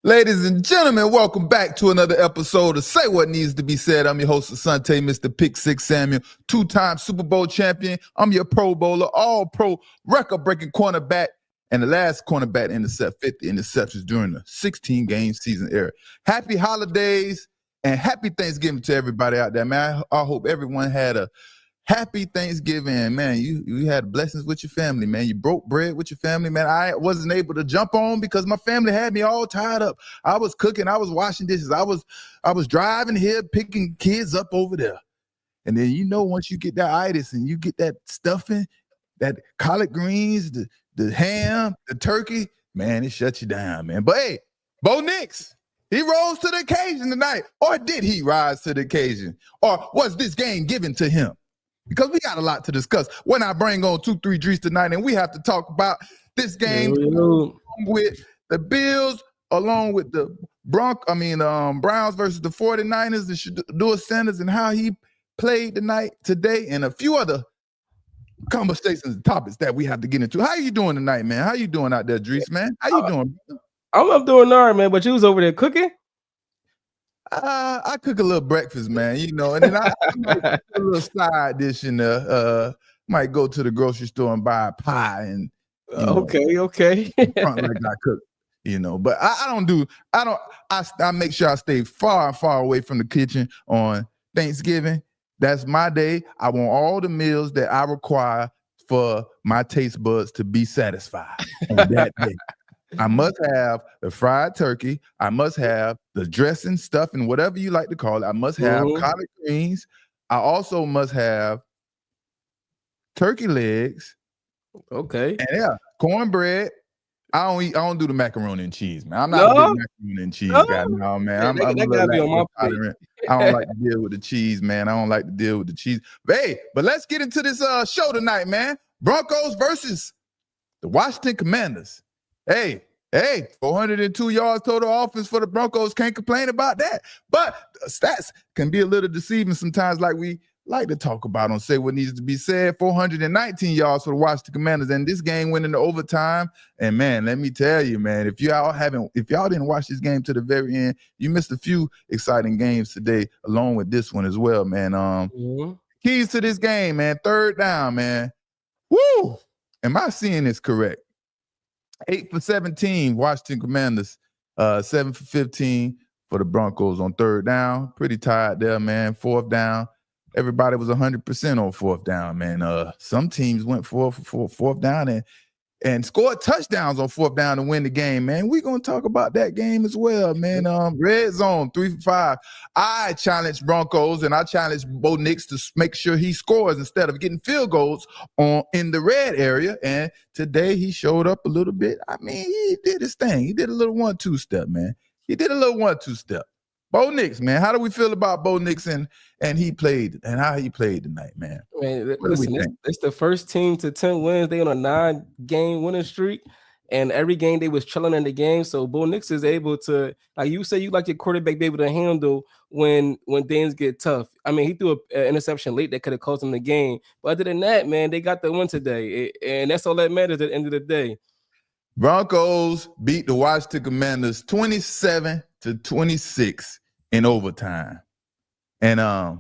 Ladies and gentlemen, welcome back to another episode of Say What Needs to Be Said. I'm your host, Asante, Mr. Pick Six Samuel, two-time Super Bowl champion. I'm your Pro Bowler, all-pro, record-breaking cornerback, and the last cornerback to intercept 50 interceptions during the 16-game season era. Happy holidays and happy Thanksgiving to everybody out there, man. I hope everyone had a happy Thanksgiving, man. You had blessings with your family, man. You broke bread with your family, man. I wasn't able to jump on because my family had me all tied up. I was cooking, I was washing dishes, I was driving here, picking kids up over there. And then once you get that itis and you get that stuffing, that collard greens, the ham, the turkey, man, it shuts you down, man. But hey, Bo Nix, he rose to the occasion tonight. Or did he rise to the occasion? Or was this game given to him? Because we got a lot to discuss. When I bring on 2-3 Drees tonight, and we have to talk about this game with the Bills, along with the Browns versus the 49ers, and Shedeur Sanders, and how he played today, and a few other conversations and topics that we have to get into. How you doing tonight, man? How you doing out there, Drees, man? How you doing? I'm doing all right, man. But you was over there cooking? I cook a little breakfast, man, and then I might put a little side dish in there. Might go to the grocery store and buy a pie and okay. front like I cook, But I make sure I stay far away from the kitchen on Thanksgiving. That's my day. I want all the meals that I require for my taste buds to be satisfied on that day. I must have the fried turkey. I must have the dressing, stuffing, whatever you like to call it. I must have collard greens. I also must have turkey legs. Okay. And cornbread. I don't do the macaroni and cheese, man. I'm not a big macaroni and cheese guy. No, man. I'm that gotta be on my plate. I don't like to deal with the cheese, man. I don't like to deal with the cheese. But let's get into this show tonight, man. Broncos versus the Washington Commanders. Hey, 402 yards total offense for the Broncos. Can't complain about that. But stats can be a little deceiving sometimes, like we like to talk about on Say What Needs to Be Said. 419 yards for the Washington Commanders, and this game went into overtime. And man, let me tell you, man, if y'all didn't watch this game to the very end, you missed a few exciting games today, along with this one as well, man. Keys to this game, man. Third down, man. Woo! Am I seeing this correct? 8 for 17, Washington Commanders. 7 for 15 for the Broncos on third down. Pretty tired there, man. Fourth down. Everybody was 100% on fourth down, man. Some teams went for fourth down and scored touchdowns on fourth down to win the game, man. We're going to talk about that game as well, man. Red zone, 3 for 5. I challenged Broncos, and I challenged Bo Nix to make sure he scores instead of getting field goals in the red area. And today he showed up a little bit. I mean, he did his thing. He did a little 1-2 step, man. Bo Nix, man. How do we feel about Bo Nix and how he played tonight, man? Man, listen, it's the first team to 10 wins. They on a 9-game winning streak, and every game they was chilling in the game. So Bo Nix is able to, like you say, you like your quarterback be able to handle when things get tough. I mean, he threw an interception late that could have cost him the game. But other than that, man, they got the win today, and that's all that matters at the end of the day. Broncos beat the Washington Commanders 27-26 in overtime. And the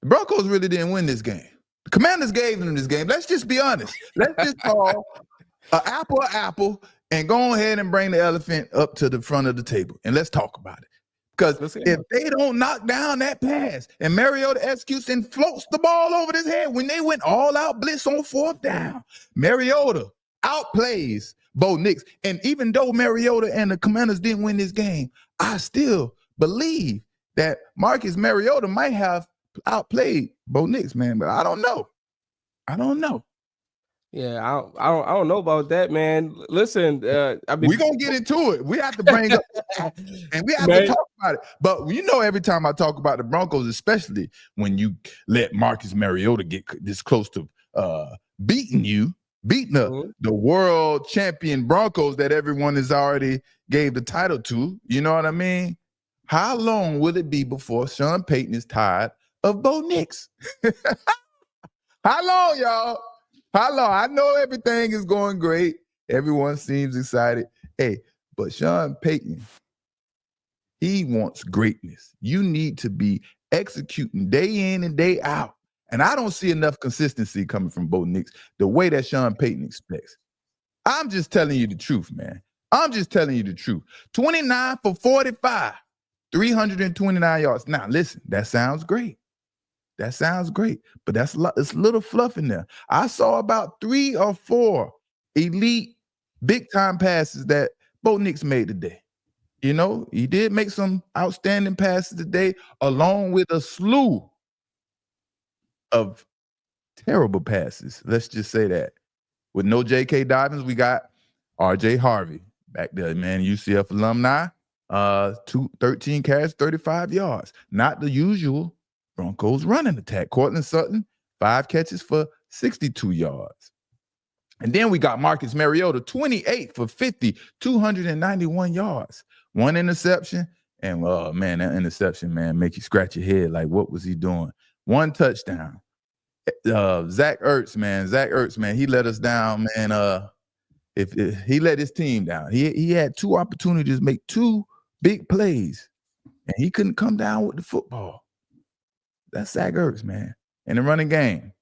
Broncos really didn't win this game. The Commanders gave them this game. Let's just be honest. Let's just call an apple and go ahead and bring the elephant up to the front of the table, and let's talk about it. Because if they don't knock down that pass and Mariota executes and floats the ball over his head when they went all-out blitz on fourth down, Mariota outplays Bo Nix. And even though Mariota and the Commanders didn't win this game, I still believe that Marcus Mariota might have outplayed Bo Nix, man. But I don't know. Yeah, I don't know about that, man. Listen, we're gonna get into it. We have to bring up and we have to talk about it. But every time I talk about the Broncos, especially when you let Marcus Mariota get this close to beating the world champion Broncos that everyone has already gave the title to, you know what I mean? How long will it be before Sean Payton is tired of Bo Nix? How long, y'all? How long? I know everything is going great. Everyone seems excited. Hey, but Sean Payton, he wants greatness. You need to be executing day in and day out. And I don't see enough consistency coming from Bo Nix the way that Sean Payton expects. I'm just telling you the truth, man. I'm just telling you the truth. 29 for 45, 329 yards. Now, listen, that sounds great. That sounds great, but it's a little fluff in there. I saw about 3 or 4 elite big-time passes that Bo Nix made today. You know, he did make some outstanding passes today, along with a slew of terrible passes. Let's just say that. With no J.K. Dobbins, we got R.J. Harvey back there, man, UCF alumni. 13 carries, 35 yards. Not the usual Broncos running attack. Cortland Sutton, 5 catches for 62 yards. And then we got Marcus Mariota, 28 for 50, 291 yards. 1 interception, and man, that interception, man, make you scratch your head. Like, what was he doing? 1 touchdown. Zach Ertz, man, he let us down, man. If he let his team down, he had 2 opportunities to make 2 big plays, and he couldn't come down with the football. That's Zach Ertz, man. In the running game,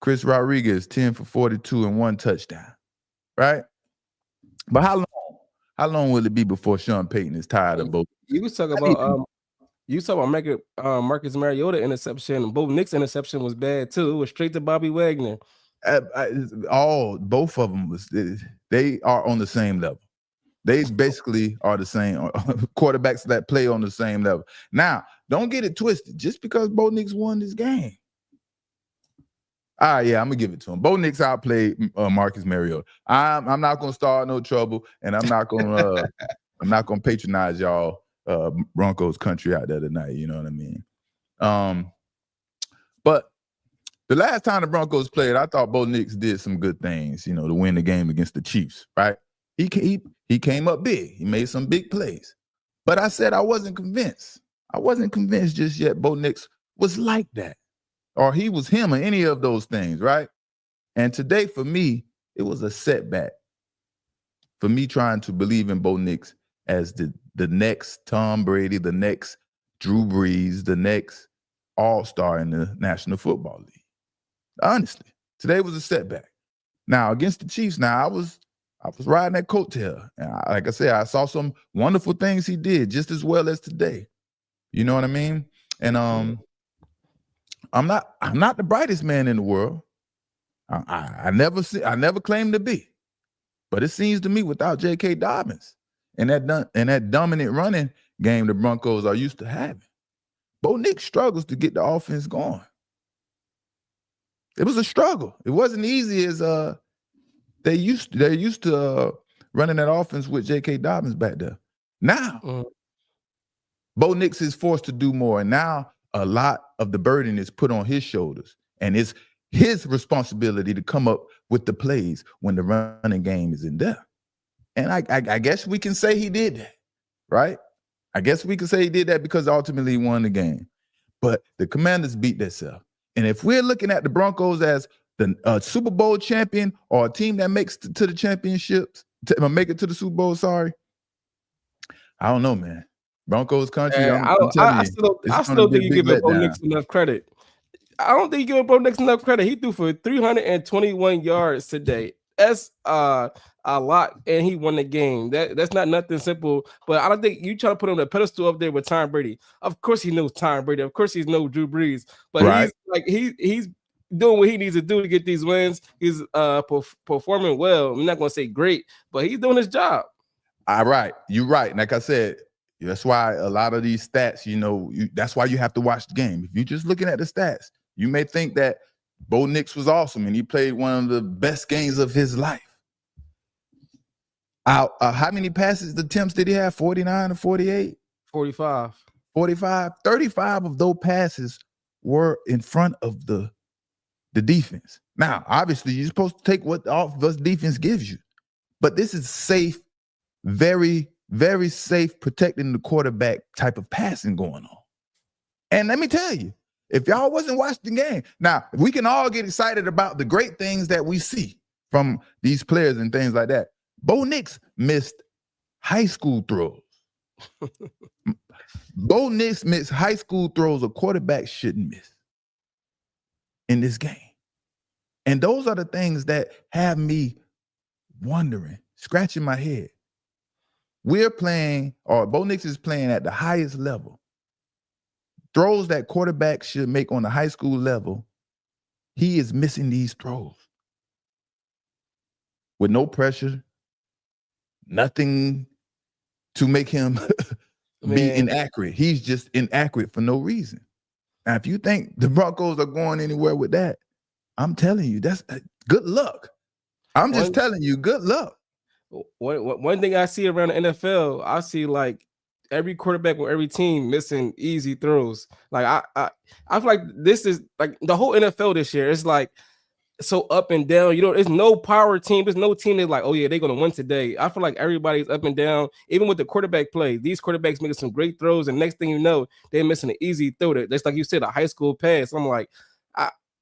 Chris Rodriguez, 10 for 42 and 1 touchdown, right? But how long will it be before Sean Payton is tired of both? You was talking about Marcus Mariota interception. Bo Nix interception was bad too. It was straight to Bobby Wagner. Both of them they are on the same level. They basically are the same quarterbacks that play on the same level. Now, don't get it twisted. Just because Bo Nix won this game, yeah, I'm gonna give it to him. Bo Nix outplayed Marcus Mariota. I'm not gonna start no trouble, and I'm not gonna patronize y'all Broncos country out there tonight. You know what I mean? But the last time the Broncos played, I thought Bo Nix did some good things, you know, to win the game against the Chiefs, right? He came up big. He made some big plays. But I said I wasn't convinced. I wasn't convinced just yet Bo Nix was like that, or he was him, or any of those things, right? And today, for me, it was a setback for me trying to believe in Bo Nix as the next Tom Brady, the next Drew Brees, the next all-star in the National Football League. Honestly, today was a setback. Now, against the Chiefs, I was riding that coattail. And like I said, I saw some wonderful things he did just as well as today. You know what I mean? And I'm not the brightest man in the world. I never claimed to be. But it seems to me without J.K. Dobbins and that dominant running game the Broncos are used to having, Bo Nix struggles to get the offense going. It was a struggle. It wasn't easy as they're used to running that offense with J.K. Dobbins back there. Now, Bo Nix is forced to do more, and now a lot of the burden is put on his shoulders, and it's his responsibility to come up with the plays when the running game is in there. And I guess we can say he did that, right? I guess we can say he did that because ultimately he won the game. But the Commanders beat themselves. And if we're looking at the Broncos as the Super Bowl champion, or a team that makes to the championships, make it to the Super Bowl, I don't know, man. Broncos country, I still think you give Bo Nix enough credit. I don't think you give Bo Nix enough credit. He threw for 321 yards today. That's a lot, and he won the game. That's not nothing simple. But I don't think you try to put him on a pedestal up there with Tom Brady. Of course, he knows Tom Brady. Of course, he knows Drew Brees. But right. he's doing what he needs to do to get these wins. He's performing well. I'm not going to say great, but he's doing his job. All right, you're right. Like I said, that's why a lot of these stats, that's why you have to watch the game. If you're just looking at the stats, you may think that Bo Nix was awesome and he played one of the best games of his life. How many passes attempts did he have? 49 or 48? 45. 45. 35 of those passes were in front of the defense. Now, obviously, you're supposed to take what the defense gives you. But this is safe, very, very safe, protecting the quarterback type of passing going on. And let me tell you, if y'all wasn't watching the game, now we can all get excited about the great things that we see from these players and things like that. Bo Nix missed high school throws. Bo Nix missed high school throws a quarterback shouldn't miss in this game. And those are the things that have me wondering, scratching my head. We're playing, or Bo Nix is playing at the highest level. Throws that quarterbacks should make on the high school level, he is missing these throws. With no pressure, nothing to make him be inaccurate. He's just inaccurate for no reason. Now, if you think the Broncos are going anywhere with that, I'm telling you, that's good luck. I'm just telling you, good luck. One thing I see around the NFL, I see like every quarterback with every team missing easy throws. Like I feel like this is like the whole NFL this year. It's like so up and down. You know, there's no power team. There's no team that's like, oh yeah, they're gonna win today. I feel like everybody's up and down. Even with the quarterback play, these quarterbacks making some great throws, and next thing you know, they're missing an easy throw. That's like you said, a high school pass. I'm like,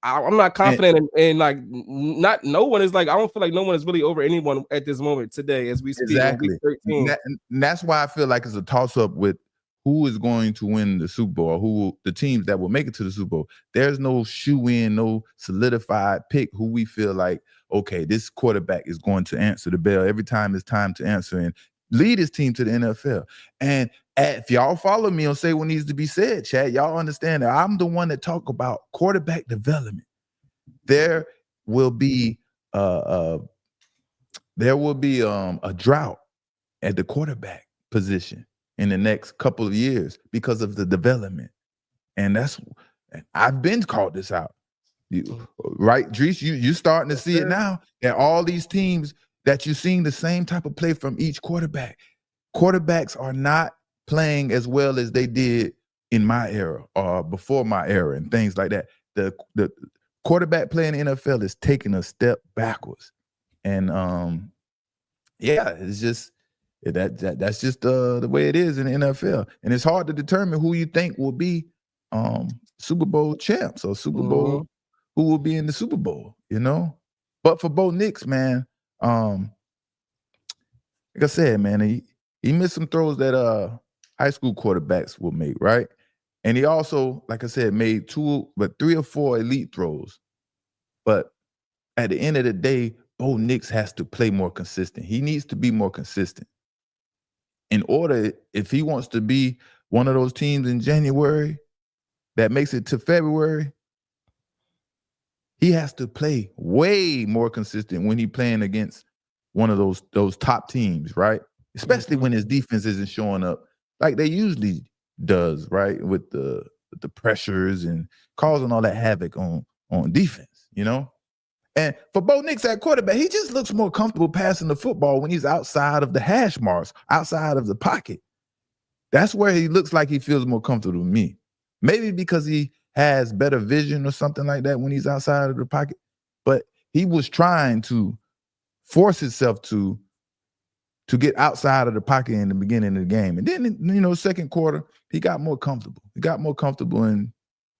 I'm not confident in like not no one is like I don't feel like no one is really over anyone at this moment today as we speak. Exactly. And that's why I feel like it's a toss-up with who is going to win the Super Bowl, who the teams that will make it to the Super Bowl. There's no shoe-in, no solidified pick who we feel like, okay, this quarterback is going to answer the bell every time it's time to answer and lead his team to the NFL. And if y'all follow me on Say What Needs to Be Said, Chad, y'all understand that I'm the one that talk about quarterback development. There will be a drought at the quarterback position in the next couple of years because of the development. And I've been called this out. Right, Drees, you starting to see it now that all these teams that you're seeing the same type of play from each quarterback. Quarterbacks are not playing as well as they did in my era or before my era and things like that. The quarterback play in the NFL is taking a step backwards. And it's just that's just the way it is in the NFL. And it's hard to determine who you think will be Super Bowl champs or Super Bowl, who will be in the Super Bowl, you know? But for Bo Nix, man, like I said, man, he missed some throws that high school quarterbacks will make, right? And he also, like I said, made 3 or 4 elite throws. But at the end of the day, Bo Nix has to play more consistent. He needs to be more consistent. In order, if he wants to be one of those teams in January that makes it to February, he has to play way more consistent when he's playing against one of those top teams, right? Especially when his defense isn't showing up like they usually does, right? With the pressures and causing all that havoc on defense, you know? And for Bo Nix at quarterback, he just looks more comfortable passing the football when he's outside of the hash marks, outside of the pocket. That's where he looks like he feels more comfortable with me. Maybe because he has better vision or something like that when he's outside of the pocket. But he was trying to force himself to get outside of the pocket in the beginning of the game. And then, you know, second quarter, he got more comfortable. He got more comfortable and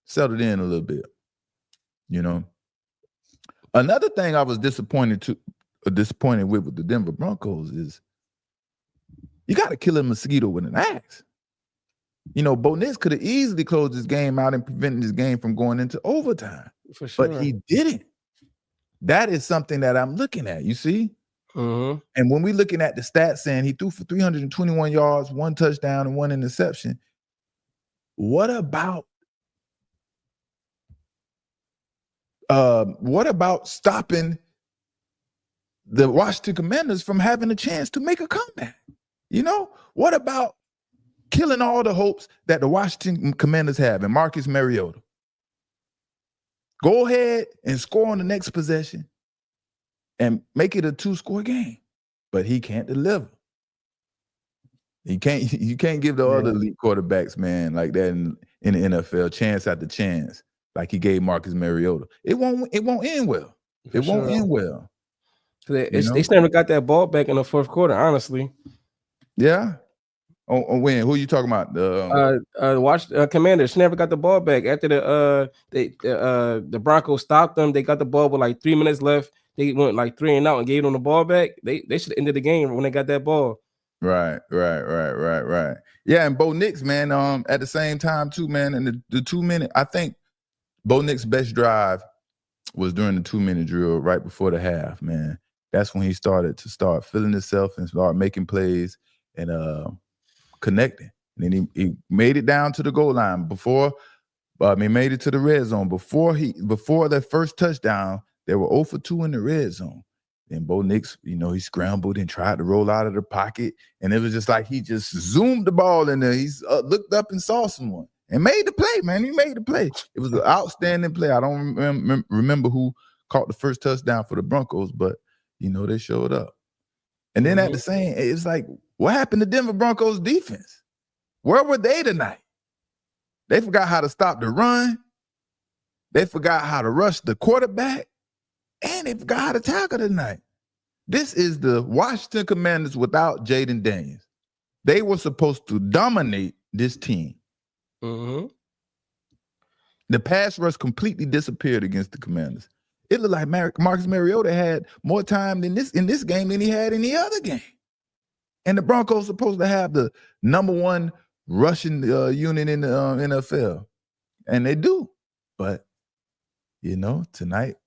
settled in a little bit, you know. Another thing I was disappointed with the Denver Broncos is you got to kill a mosquito with an axe. You know, Bo Nix could have easily closed this game out and prevented this game from going into overtime. For sure. But he didn't. That is something that I'm looking at, you see? Mm-hmm. And when we're looking at the stats saying he threw for 321 yards, 1 touchdown, and 1 interception, what about stopping the Washington Commanders from having a chance to make a comeback? You know, what about killing all the hopes that the Washington Commanders have and Marcus Mariota? Go ahead and score on the next possession and make it a 2-score game. But he can't deliver. You can't give the other elite quarterbacks, man, like that in the NFL, chance after chance, like he gave Marcus Mariota. It won't end well. It won't end well. They never got that ball back in the fourth quarter, honestly. Yeah. When? Who are you talking about? Commanders never got the ball back after the Broncos stopped them. They got the ball with like 3 minutes left. they went like 3 and out and gave them the ball back, they should have ended the game when they got that ball. Right. Yeah, and Bo Nix, man, at the same time too, man, and the 2 minute, I think Bo Nix's best drive was during the 2 minute drill right before the half, man. That's when he started feeling himself and start making plays and connecting. And then he made it down to the goal line he made it to the red zone. Before that first touchdown, they were 0 for 2 in the red zone. And Bo Nix, he scrambled and tried to roll out of the pocket. And it was just like he just zoomed the ball in there. He looked up and saw someone and made the play, man. He made the play. It was an outstanding play. I don't remember who caught the first touchdown for the Broncos, but, they showed up. And then at the same, it's like, what happened to Denver Broncos defense? Where were they tonight? They forgot how to stop the run. They forgot how to rush the quarterback. And they forgot how to tackle tonight. This is the Washington Commanders without Jaden Daniels. They were supposed to dominate this team. Mm-hmm. The pass rush completely disappeared against the Commanders. It looked like Marcus Mariota had more time in this game than he had in the other game. And the Broncos supposed to have the number one rushing unit in the NFL. And they do. But, tonight,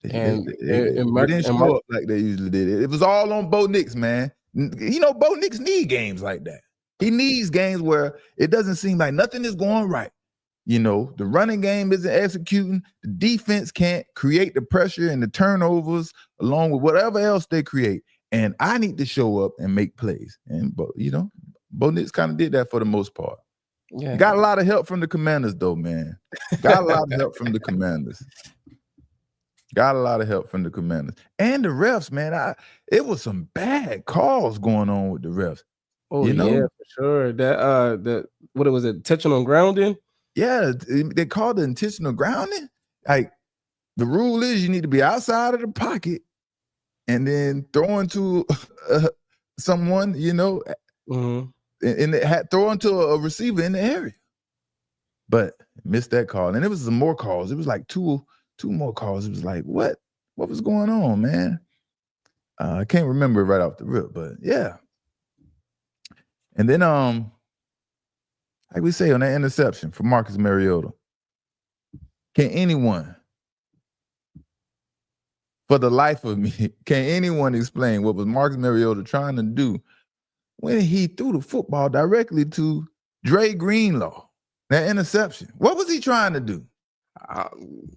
they didn't show up like they usually did. It was all on Bo Nix, man. Bo Nix need games like that. He needs games where it doesn't seem like nothing is going right. The running game isn't executing. The defense can't create the pressure and the turnovers along with whatever else they create. And I need to show up and make plays. And, Bo Nix kind of did that for the most part. Yeah. Got a lot of help from the Commanders, though, man. Got a lot of help from the Commanders. And the refs, man. It was some bad calls going on with the refs. Oh, yeah, for sure. That what was it? Intentional grounding? Yeah, they called it intentional grounding. Like, the rule is you need to be outside of the pocket and then throw into someone, Mm-hmm. and it had throw into a receiver in the area. But missed that call. And it was some more calls. It was like two more calls. It was like, what was going on, man? I can't remember it right off the rip, but yeah. And then, like we say on that interception for Marcus Mariota, can anyone, for the life of me, can anyone explain what was Marcus Mariota trying to do when he threw the football directly to Dre Greenlaw? That interception. What was he trying to do?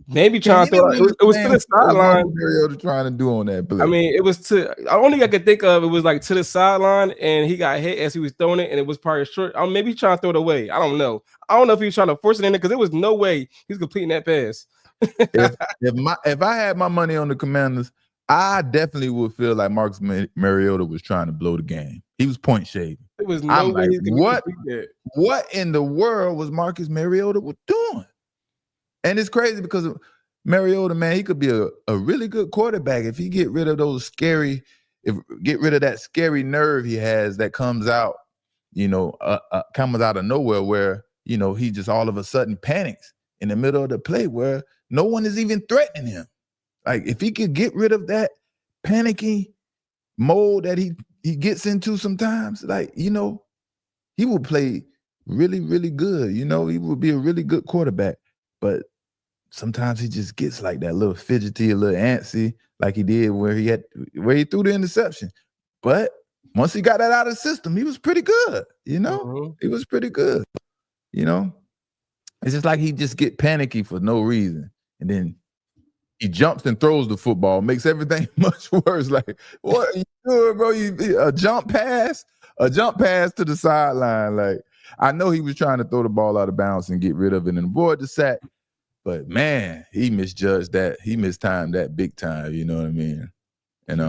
Maybe trying to throw it was to the sideline. Mariota trying to do on that play. I mean, it was the only thing I could think of. It was like to the sideline, and he got hit as he was throwing it, and it was probably short. Maybe trying to throw it away. I don't know. I don't know if he was trying to force it in there because there was no way he's completing that pass. if I had my money on the Commanders, I definitely would feel like Marcus Mariota was trying to blow the game. He was point shaving. There was no way he's going to complete that. What in the world was Marcus Mariota doing? And it's crazy because Mariota, man, he could be a really good quarterback if he get rid of get rid of that scary nerve he has that comes out, comes out of nowhere where, he just all of a sudden panics in the middle of the play where no one is even threatening him. Like, if he could get rid of that panicky mode that he gets into sometimes, like, he would play really, really good. He would be a really good quarterback. But sometimes he just gets like that, little fidgety, a little antsy, like he did where he threw the interception. But once he got that out of the system, he was pretty good. Mm-hmm. He was pretty good. It's just like he just get panicky for no reason, and then he jumps and throws the football, makes everything much worse. Like, what are you doing, bro? A jump pass to the sideline. Like, I know he was trying to throw the ball out of bounds and get rid of it and avoid the sack. But man, he misjudged that. He mistimed that big time. You know what I mean? And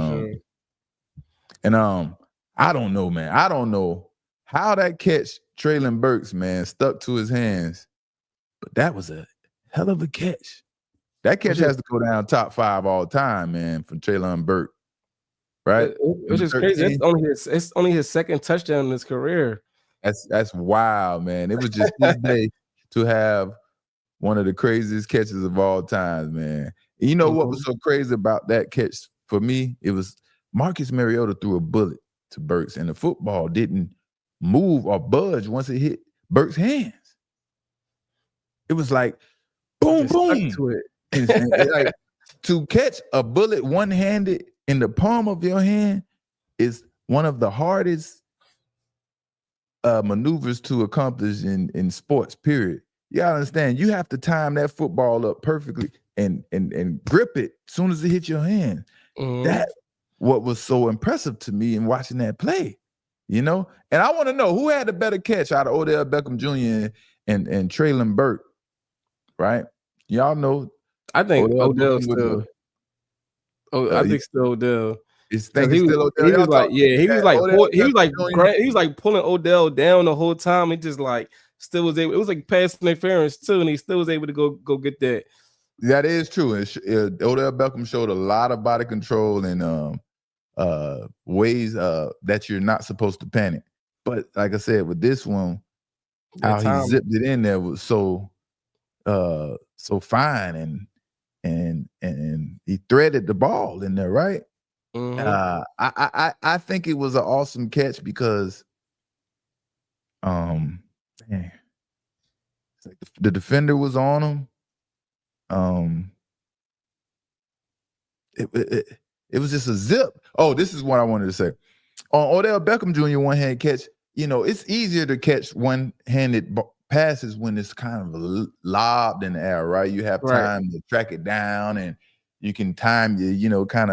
I don't know, man. I don't know how that catch Treylon Burks, man, stuck to his hands. But that was a hell of a catch. That catch has to go down top 5 all time, man, from Treylon Burks. Right? Which is crazy. It's only his second touchdown in his career. That's wild, man. It was just his day to have one of the craziest catches of all time, man. You know what was so crazy about that catch for me? It was Marcus Mariota threw a bullet to Burks, and the football didn't move or budge once it hit Burks' hands. It was like boom, boom. To it. And like to catch a bullet one-handed in the palm of your hand is one of the hardest maneuvers to accomplish in sports, period. You gotta understand, you have to time that football up perfectly and grip it as soon as it hits your hand. That what was so impressive to me in watching that play, you know? And I want to know who had the better catch out of Odell Beckham Jr. and Traylon Burke, right? Y'all know. I think Odell still. I think still Odell. He was like, he was like pulling Odell down the whole time. He just like still was able. It was like pass interference too, and he still was able to go get that. That is true. Odell Beckham showed a lot of body control and ways that you're not supposed to panic. But like I said, with this one, how he zipped it in there was so fine and he threaded the ball in there, right? I think it was an awesome catch because the defender was on him. It was just a zip. Oh, this is what I wanted to say. On Odell Beckham Jr. one-hand catch, you know, it's easier to catch one-handed passes when it's kind of lobbed in the air, right? You have time to track it down and you can time kind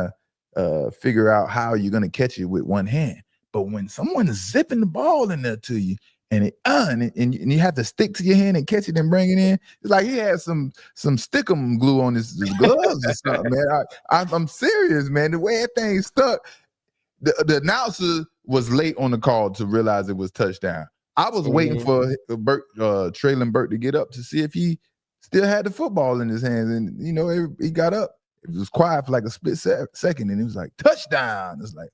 of figure out how you're going to catch it with one hand. But when someone is zipping the ball in there to you and you have to stick to your hand and catch it and bring it in, it's like he had some stickum glue on his gloves or something, man. I'm serious, man. The way that thing stuck, the announcer was late on the call to realize it was touchdown. I was waiting for Traylon Burke to get up to see if he still had the football in his hands, and he got up. It was quiet for like a split second, and he was like, touchdown. It's like,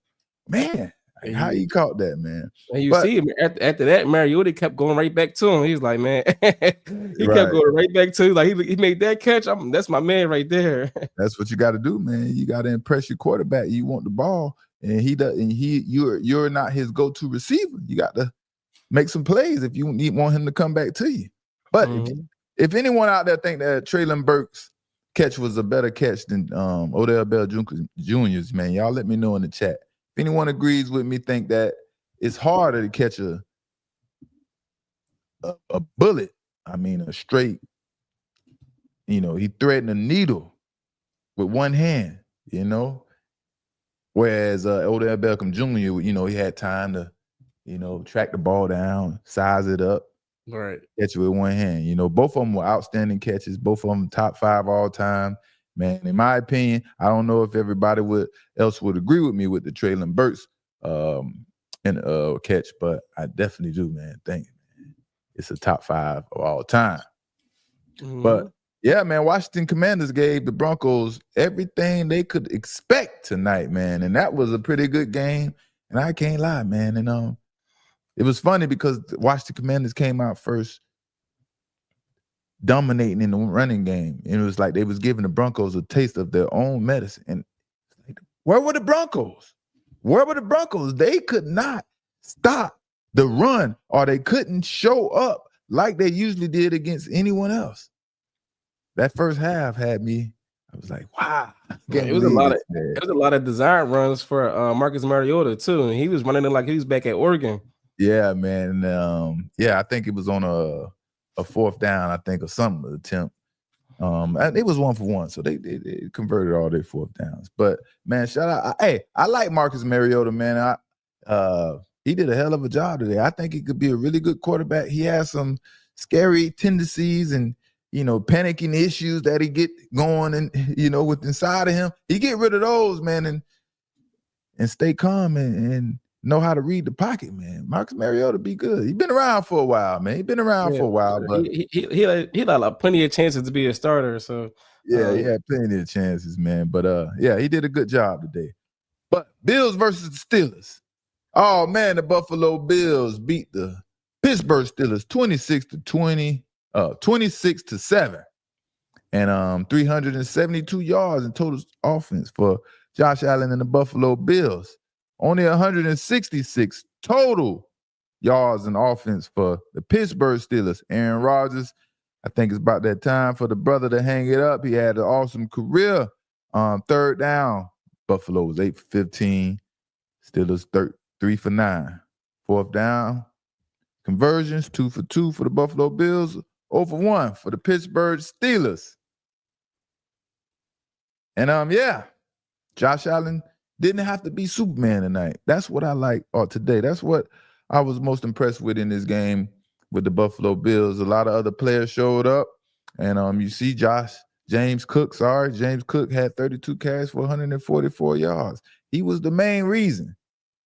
man, how he caught that, man. And you see him after that, Mariota kept going right back to him. He's like, man, kept going right back to him. Like he made that catch. That's my man right there. That's what you got to do, man. You got to impress your quarterback. You want the ball, and you're not his go-to receiver. You got to make some plays if you want him to come back to you. But if anyone out there think that Traylon Burke's catch was a better catch than Odell Beckham Jr.'s, man, y'all let me know in the chat. If anyone agrees with me, think that it's harder to catch a bullet. I mean, a straight, he threading a needle with one hand, whereas Odell Beckham Jr., he had time to, track the ball down, size it up, right, catch it with one hand. Both of them were outstanding catches. Both of them top 5 all time. Man, in my opinion, I don't know if everybody else would agree with me with the Traylon Burks catch, but I definitely do, man. Thank you, man. It's a top 5 of all time. But yeah, man, Washington Commanders gave the Broncos everything they could expect tonight, man, and that was a pretty good game. And I can't lie, man. And it was funny because the Washington Commanders came out first, dominating in the running game. And it was like they was giving the Broncos a taste of their own medicine. And where were the Broncos? Where were the Broncos? They could not stop the run, or they couldn't show up like they usually did against anyone else. That first half had me, I was like, wow. It was a lot of design runs for Marcus Mariota too. And he was running it like he was back at Oregon. Yeah, man. I think it was on a 4th down, I think, or something attempt. It was 1 for 1, so they converted all their 4th downs. But man, shout out! Hey, I like Marcus Mariota, man. He did a hell of a job today. I think he could be a really good quarterback. He has some scary tendencies and panicking issues that he get going and with inside of him. He get rid of those, man, and stay calm and know how to read the pocket, man. Marcus Mariota be good. He's been around for a while, man. But he had plenty of chances to be a starter. So he had plenty of chances, man. But he did a good job today. But Bills versus the Steelers. Oh man, the Buffalo Bills beat the Pittsburgh Steelers 26-7. and 372 yards in total offense for Josh Allen and the Buffalo Bills. Only 166 total yards in offense for the Pittsburgh Steelers. Aaron Rodgers, I think it's about that time for the brother to hang it up. He had an awesome career. Third down, Buffalo was 8 for 15. Steelers 3 for 9. Fourth down, conversions 2 for 2 for the Buffalo Bills. 0 for 1 for the Pittsburgh Steelers. And Josh Allen didn't have to be Superman tonight. That's what I like today. That's what I was most impressed with in this game with the Buffalo Bills. A lot of other players showed up. And you see James Cook had 32 carries for 144 yards. He was the main reason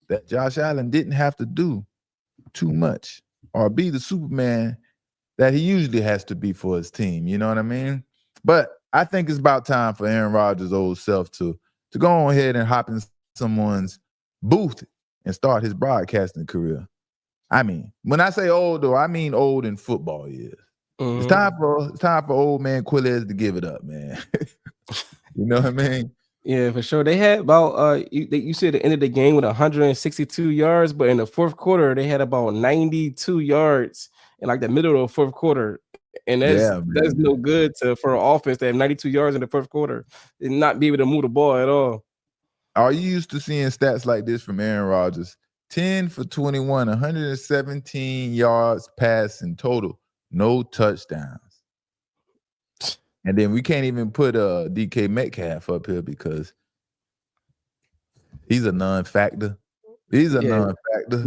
that Josh Allen didn't have to do too much or be the Superman that he usually has to be for his team. You know what I mean? But I think it's about time for Aaron Rodgers' old self to go on ahead and hop in someone's booth and start his broadcasting career. I mean, when I say old, though, I mean old in football years. Mm-hmm. It's time for old man Quillez to give it up, man. You know what I mean? Yeah, for sure. They had about you said the end of the game with 162 yards, but in the fourth quarter they had about 92 yards in like the middle of the fourth quarter. And that's no good for an offense to have 92 yards in the fourth quarter and not be able to move the ball at all. Are you used to seeing stats like this from Aaron Rodgers? 10 for 21, 117 yards passing total, no touchdowns. And then we can't even put DK Metcalf up here because he's a non-factor. He's a non-factor.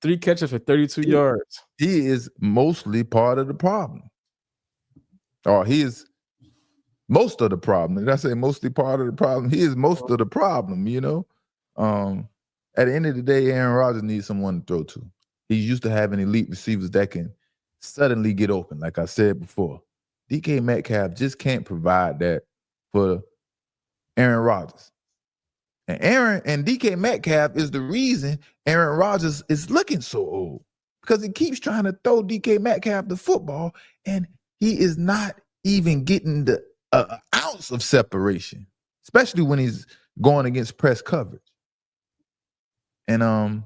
Three catches for 32 yards. He is mostly part of the problem. Or he is most of the problem. Did I say mostly part of the problem? He is most of the problem, you know? At the end of the day, Aaron Rodgers needs someone to throw to. He's used to having elite receivers that can suddenly get open, like I said before. DK Metcalf just can't provide that for Aaron Rodgers. And DK Metcalf is the reason Aaron Rodgers is looking so old because he keeps trying to throw DK Metcalf the football and he is not even getting the ounce of separation, especially when he's going against press coverage. And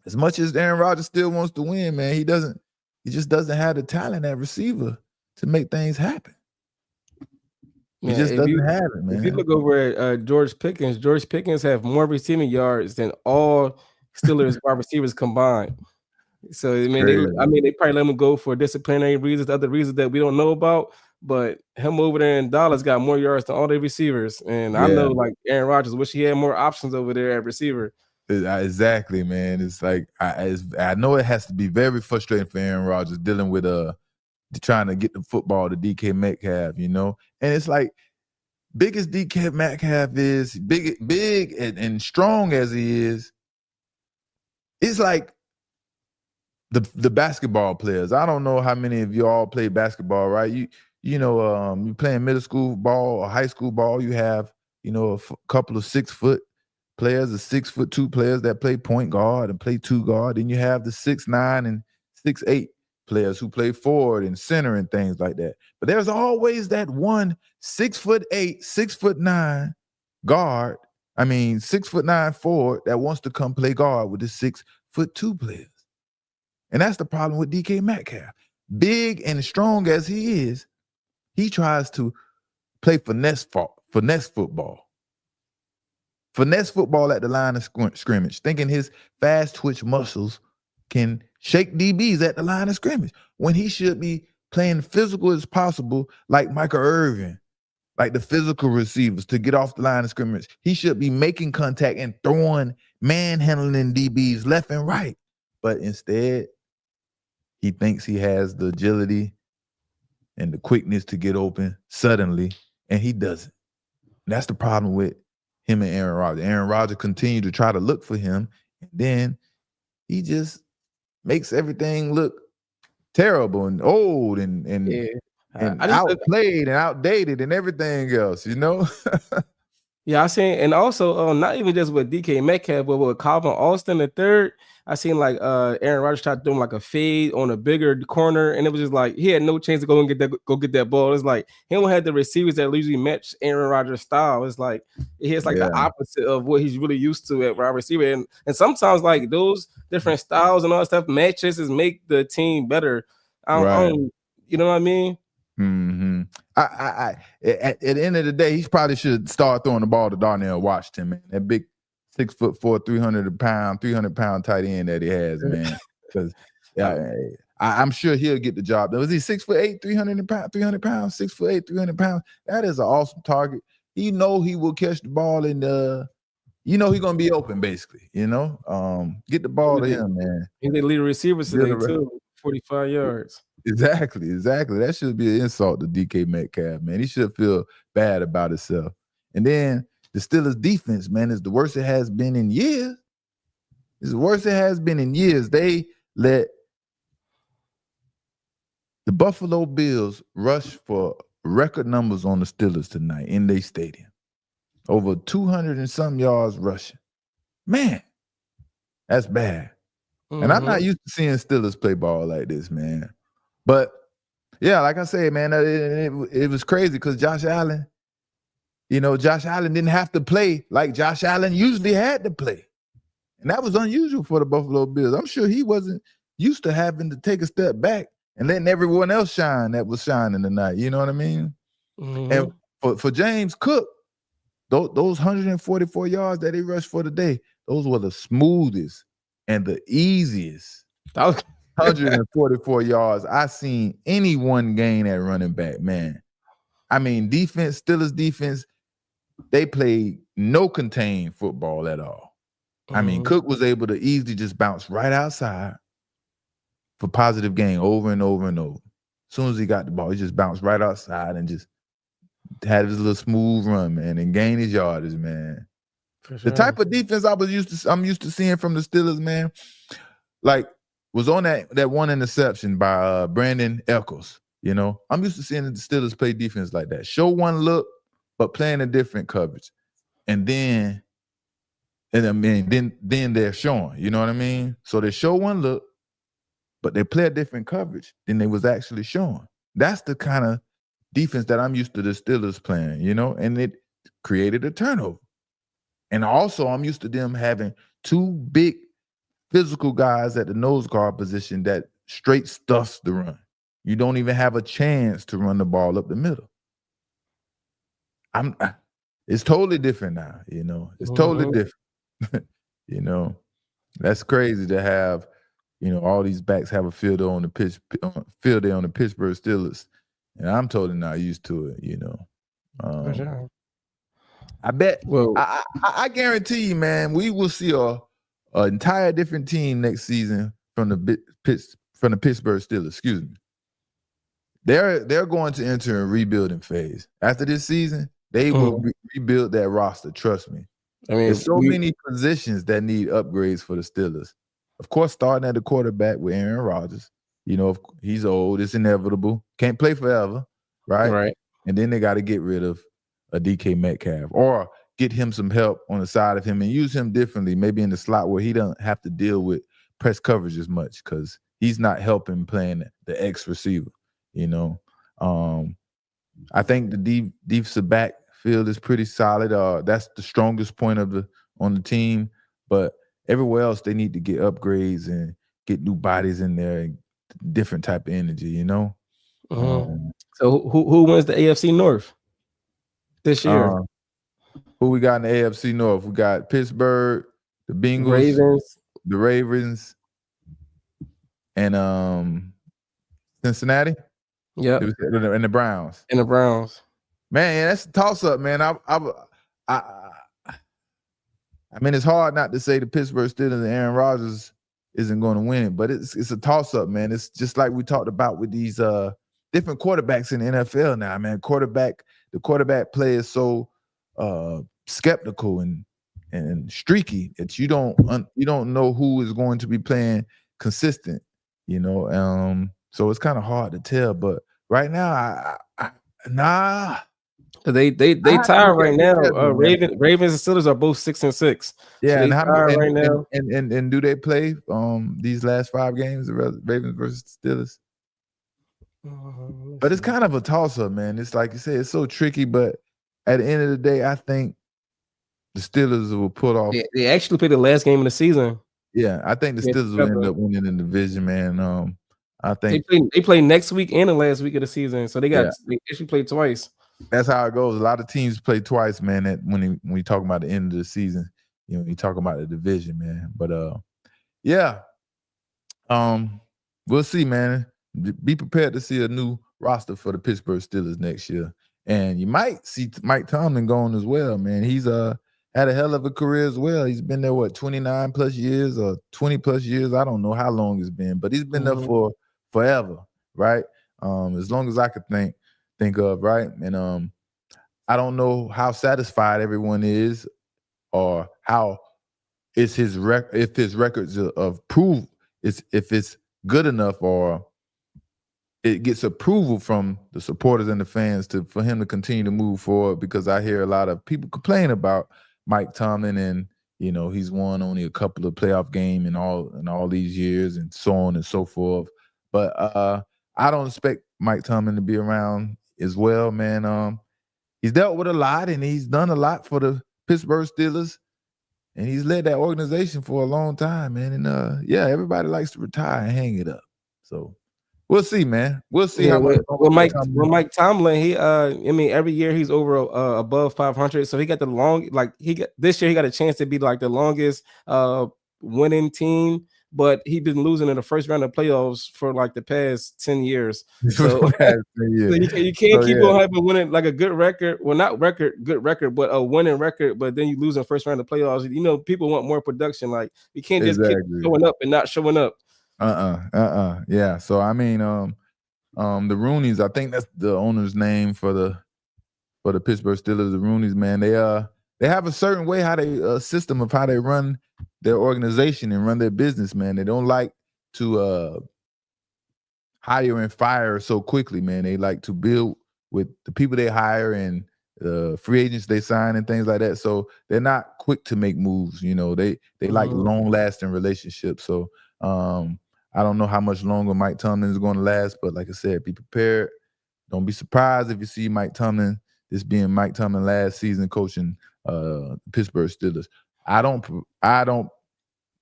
as much as Aaron Rodgers still wants to win, man, he just doesn't have the talent at receiver to make things happen. He just doesn't have it, man. If you look over at George Pickens have more receiving yards than all Steelers wide receivers combined. So I mean, they probably let him go for disciplinary reasons, other reasons that we don't know about. But him over there in Dallas got more yards than all the receivers, and I know like Aaron Rodgers wish he had more options over there at receiver. Exactly, man. It's like I know it has to be very frustrating for Aaron Rodgers dealing with trying to get the football to DK Metcalf, you know? And it's like, big as DK Metcalf is, big and strong as he is, it's like the basketball players. I don't know how many of you all play basketball, right? You know, you playing middle school ball or high school ball, you have, you know, a couple of 6 foot players, the 6'2" players that play point guard and play 2 guard. Then you have the 6'9" and 6'8" players who play forward and center and things like that. But there's always that one 6'8", 6'9" guard. I mean, 6'9" forward that wants to come play guard with the 6'2" players. And that's the problem with DK Metcalf. Big and strong as he is, he tries to play finesse football. Finesse football at the line of scrimmage, thinking his fast twitch muscles can shake DBs at the line of scrimmage when he should be playing physical as possible, like Michael Irvin, like the physical receivers to get off the line of scrimmage. He should be making contact and throwing, manhandling DBs left and right. But instead, he thinks he has the agility and the quickness to get open suddenly, and he doesn't. And that's the problem with him and Aaron Rodgers. Aaron Rodgers continued to try to look for him, and then he just makes everything look terrible and old and outplayed and outdated and everything else, you know? Yeah, I seen, and also not even just with DK Metcalf, but with Calvin Austin the third. I seen like Aaron Rodgers tried to do him like a fade on a bigger corner, and it was just like he had no chance to go get that ball. It's like he don't have the receivers that usually match Aaron Rodgers' style. It's like it's like the Yeah, opposite of what he's really used to at wide receiver. And sometimes like those different styles and all that stuff matches is make the team better. I right. don't, you know what I mean? Hmm. At the end of the day, he probably should start throwing the ball to Darnell Washington, man. That big 6'4", 300 pound tight end that he has, man. Because I'm sure he'll get the job. Was he 6'8", 300 pounds, 6'8", 300 pounds? That is an awesome target. He will catch the ball and he's gonna be open basically. Get the ball to him, man. He's the lead receivers today too, 45 yards. Exactly. That should be an insult to DK Metcalf, man. He should feel bad about himself. And then the Steelers defense, man, is the worst it has been in years. It's the worst it has been in years. They let the Buffalo Bills rush for record numbers on the Steelers tonight in their stadium. Over 200 and some yards rushing. Man, that's bad. Mm-hmm. And I'm not used to seeing Steelers play ball like this, man. But yeah, like I said, man, it was crazy because Josh Allen didn't have to play like Josh Allen usually had to play. And that was unusual for the Buffalo Bills. I'm sure he wasn't used to having to take a step back and letting everyone else shine that was shining tonight. You know what I mean? Mm-hmm. And for James Cook, those 144 yards that he rushed for today, those were the smoothest and the easiest 144 yards I seen anyone gain at running back, man. I mean, Steelers defense, they played no contained football at all. Mm-hmm. I mean, Cook was able to easily just bounce right outside for positive gain over and over and over. As soon as he got the ball, he just bounced right outside and just had his little smooth run, man, and gained his yardage, man. For sure. The type of defense I'm used to seeing from the Steelers, man, like was on that one interception by Brandon Echols. I'm used to seeing the Steelers play defense like that. Show one look, but playing a different coverage. And then they're showing, you know what I mean? So they show one look, but they play a different coverage than they was actually showing. That's the kind of defense that I'm used to the Steelers playing, and it created a turnover. And also I'm used to them having two big physical guys at the nose guard position that straight stuffs the run. You don't even have a chance to run the ball up the middle. It's totally different now, It's totally different. That's crazy to have, all these backs have a field day on the Pittsburgh Steelers. And I'm totally not used to it, For sure. I bet. Well, I guarantee you, man, we will see an entire different team next season from the Pittsburgh Steelers. Excuse me. They're going to enter a rebuilding phase after this season. They will rebuild that roster. Trust me. I mean, there's so many positions that need upgrades for the Steelers. Of course, starting at the quarterback with Aaron Rodgers. He's old. It's inevitable. Can't play forever, right? Right. And then they got to get rid of a DK Metcalf or get him some help on the side of him and use him differently, maybe in the slot where he doesn't have to deal with press coverage as much because he's not helping playing the X receiver, I think the defensive backfield is pretty solid. That's the strongest point on the team, but everywhere else they need to get upgrades and get new bodies in there and different type of energy, So who wins the AFC North this year? Who we got in the AFC North? We got Pittsburgh, the Bengals, the Ravens, and Cincinnati. Yeah, and the Browns. Man, that's a toss-up, man. I mean, it's hard not to say the Pittsburgh Steelers and Aaron Rodgers isn't going to win it, but it's a toss-up, man. It's just like we talked about with these different quarterbacks in the NFL now, man. The quarterback play is so skeptical and streaky that you don't know who is going to be playing consistent, So it's kind of hard to tell. But right now, They I have to tied look right at their now. schedule, man. Ravens and Steelers are both 6-6. So Yeah, they and how many tied right now. and do they play these last 5 games, the Ravens versus Steelers? Let's But it's see. kind of a toss-up, man. It's like you said, it's so tricky, but at the end of the day, I think the Steelers will pull off. They actually played the last game of the season. Yeah, I think the Yeah, Steelers will end up winning the division, man. I think They play next week and the last week of the season. So they actually played twice. that's how it goes. A lot of teams play twice, man. When we talk about the end of the season, you talk about the division, man. But yeah, we'll see, man. Be prepared to see a new roster for the Pittsburgh Steelers next year, and you might see Mike Tomlin going as well, man. He's had a hell of a career as well. He's been there 29 plus years or 20 plus years. I don't know how long it's been, but he's been there for forever, right? As long as I could think of, right? And I don't know how satisfied everyone is, or how is his if his records of proof is if it's good enough, or it gets approval from the supporters and the fans for him to continue to move forward. Because I hear a lot of people complain about Mike Tomlin, and he's won only a couple of playoff games in all these years, and so on and so forth. But I don't expect Mike Tomlin to be around as well, man. He's dealt with a lot, and he's done a lot for the Pittsburgh Steelers, and he's led that organization for a long time, man. And yeah, everybody likes to retire and hang it up. So we'll see, man. We'll see how much. Mike Tomlin, he every year he's over above 500. So he got this year he got a chance to be like the longest winning team, but he's been losing in the first round of playoffs for like the past 10 years. So, you can't keep on having winning like a good record. Well, not good record, but a winning record. But then you lose in the first round of playoffs. People want more production. Like you can't just keep showing up and not showing up. Yeah. So I mean, the Rooneys, I think that's the owner's name for the Pittsburgh Steelers. The Rooneys, man, they have a certain way how they system of how they run their organization and run their business, man. They don't like to hire and fire so quickly, man. They like to build with the people they hire and free agents they sign and things like that. So they're not quick to make moves. They like long lasting relationships. So I don't know how much longer Mike Tomlin is going to last, but like I said, be prepared. Don't be surprised if you see Mike Tomlin, this being Mike Tomlin last season coaching Pittsburgh Steelers. I don't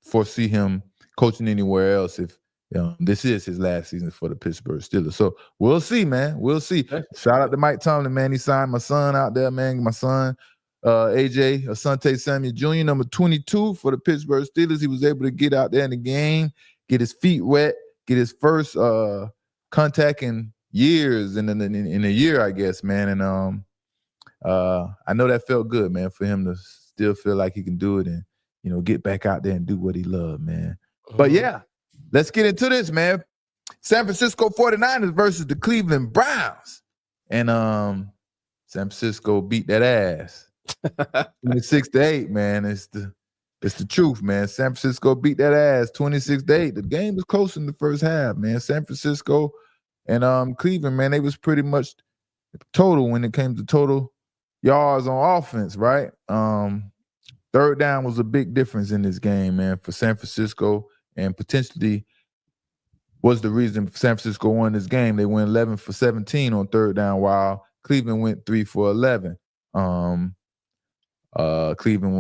foresee him coaching anywhere else if this is his last season for the Pittsburgh Steelers. So we'll see, man. We'll see. Shout out to Mike Tomlin, man. He signed my son out there, man. My son, AJ Asante Samuel Jr., number 22 for the Pittsburgh Steelers. He was able to get out there in the game, get his feet wet, get his first contact in years, in a year, I guess, man. And I know that felt good, man, for him to still feel like he can do it and get back out there and do what he loved, man. But yeah, let's get into this, man. San Francisco 49ers versus the Cleveland Browns. And San Francisco beat that ass. 26-8, man. It's the truth, man. San Francisco beat that ass 26-8. The game was close in the first half, man. San Francisco and Cleveland, man, they was pretty much total when it came to total yards on offense, right? Third down was a big difference in this game, man, for San Francisco, and potentially was the reason San Francisco won this game. They went 11 for 17 on third down, while Cleveland went 3 for 11. Cleveland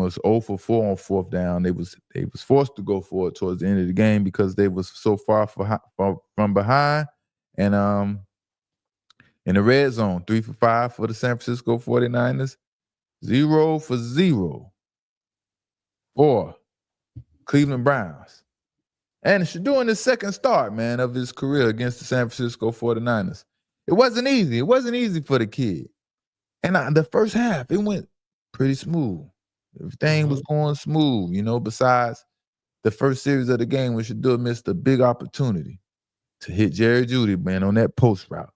was 0 for 4 on fourth down. They was forced to go for it towards the end of the game because they was so far from behind. And in the red zone, 3 for 5 for the San Francisco 49ers, 0 for 0 for Cleveland Browns. And Shedeur in his second start, man, of his career against the San Francisco 49ers. It wasn't easy. It wasn't easy for the kid. And the first half, it went pretty smooth. Everything was going smooth, besides the first series of the game when Shedeur missed a big opportunity to hit Jerry Jeudy, man, on that post route.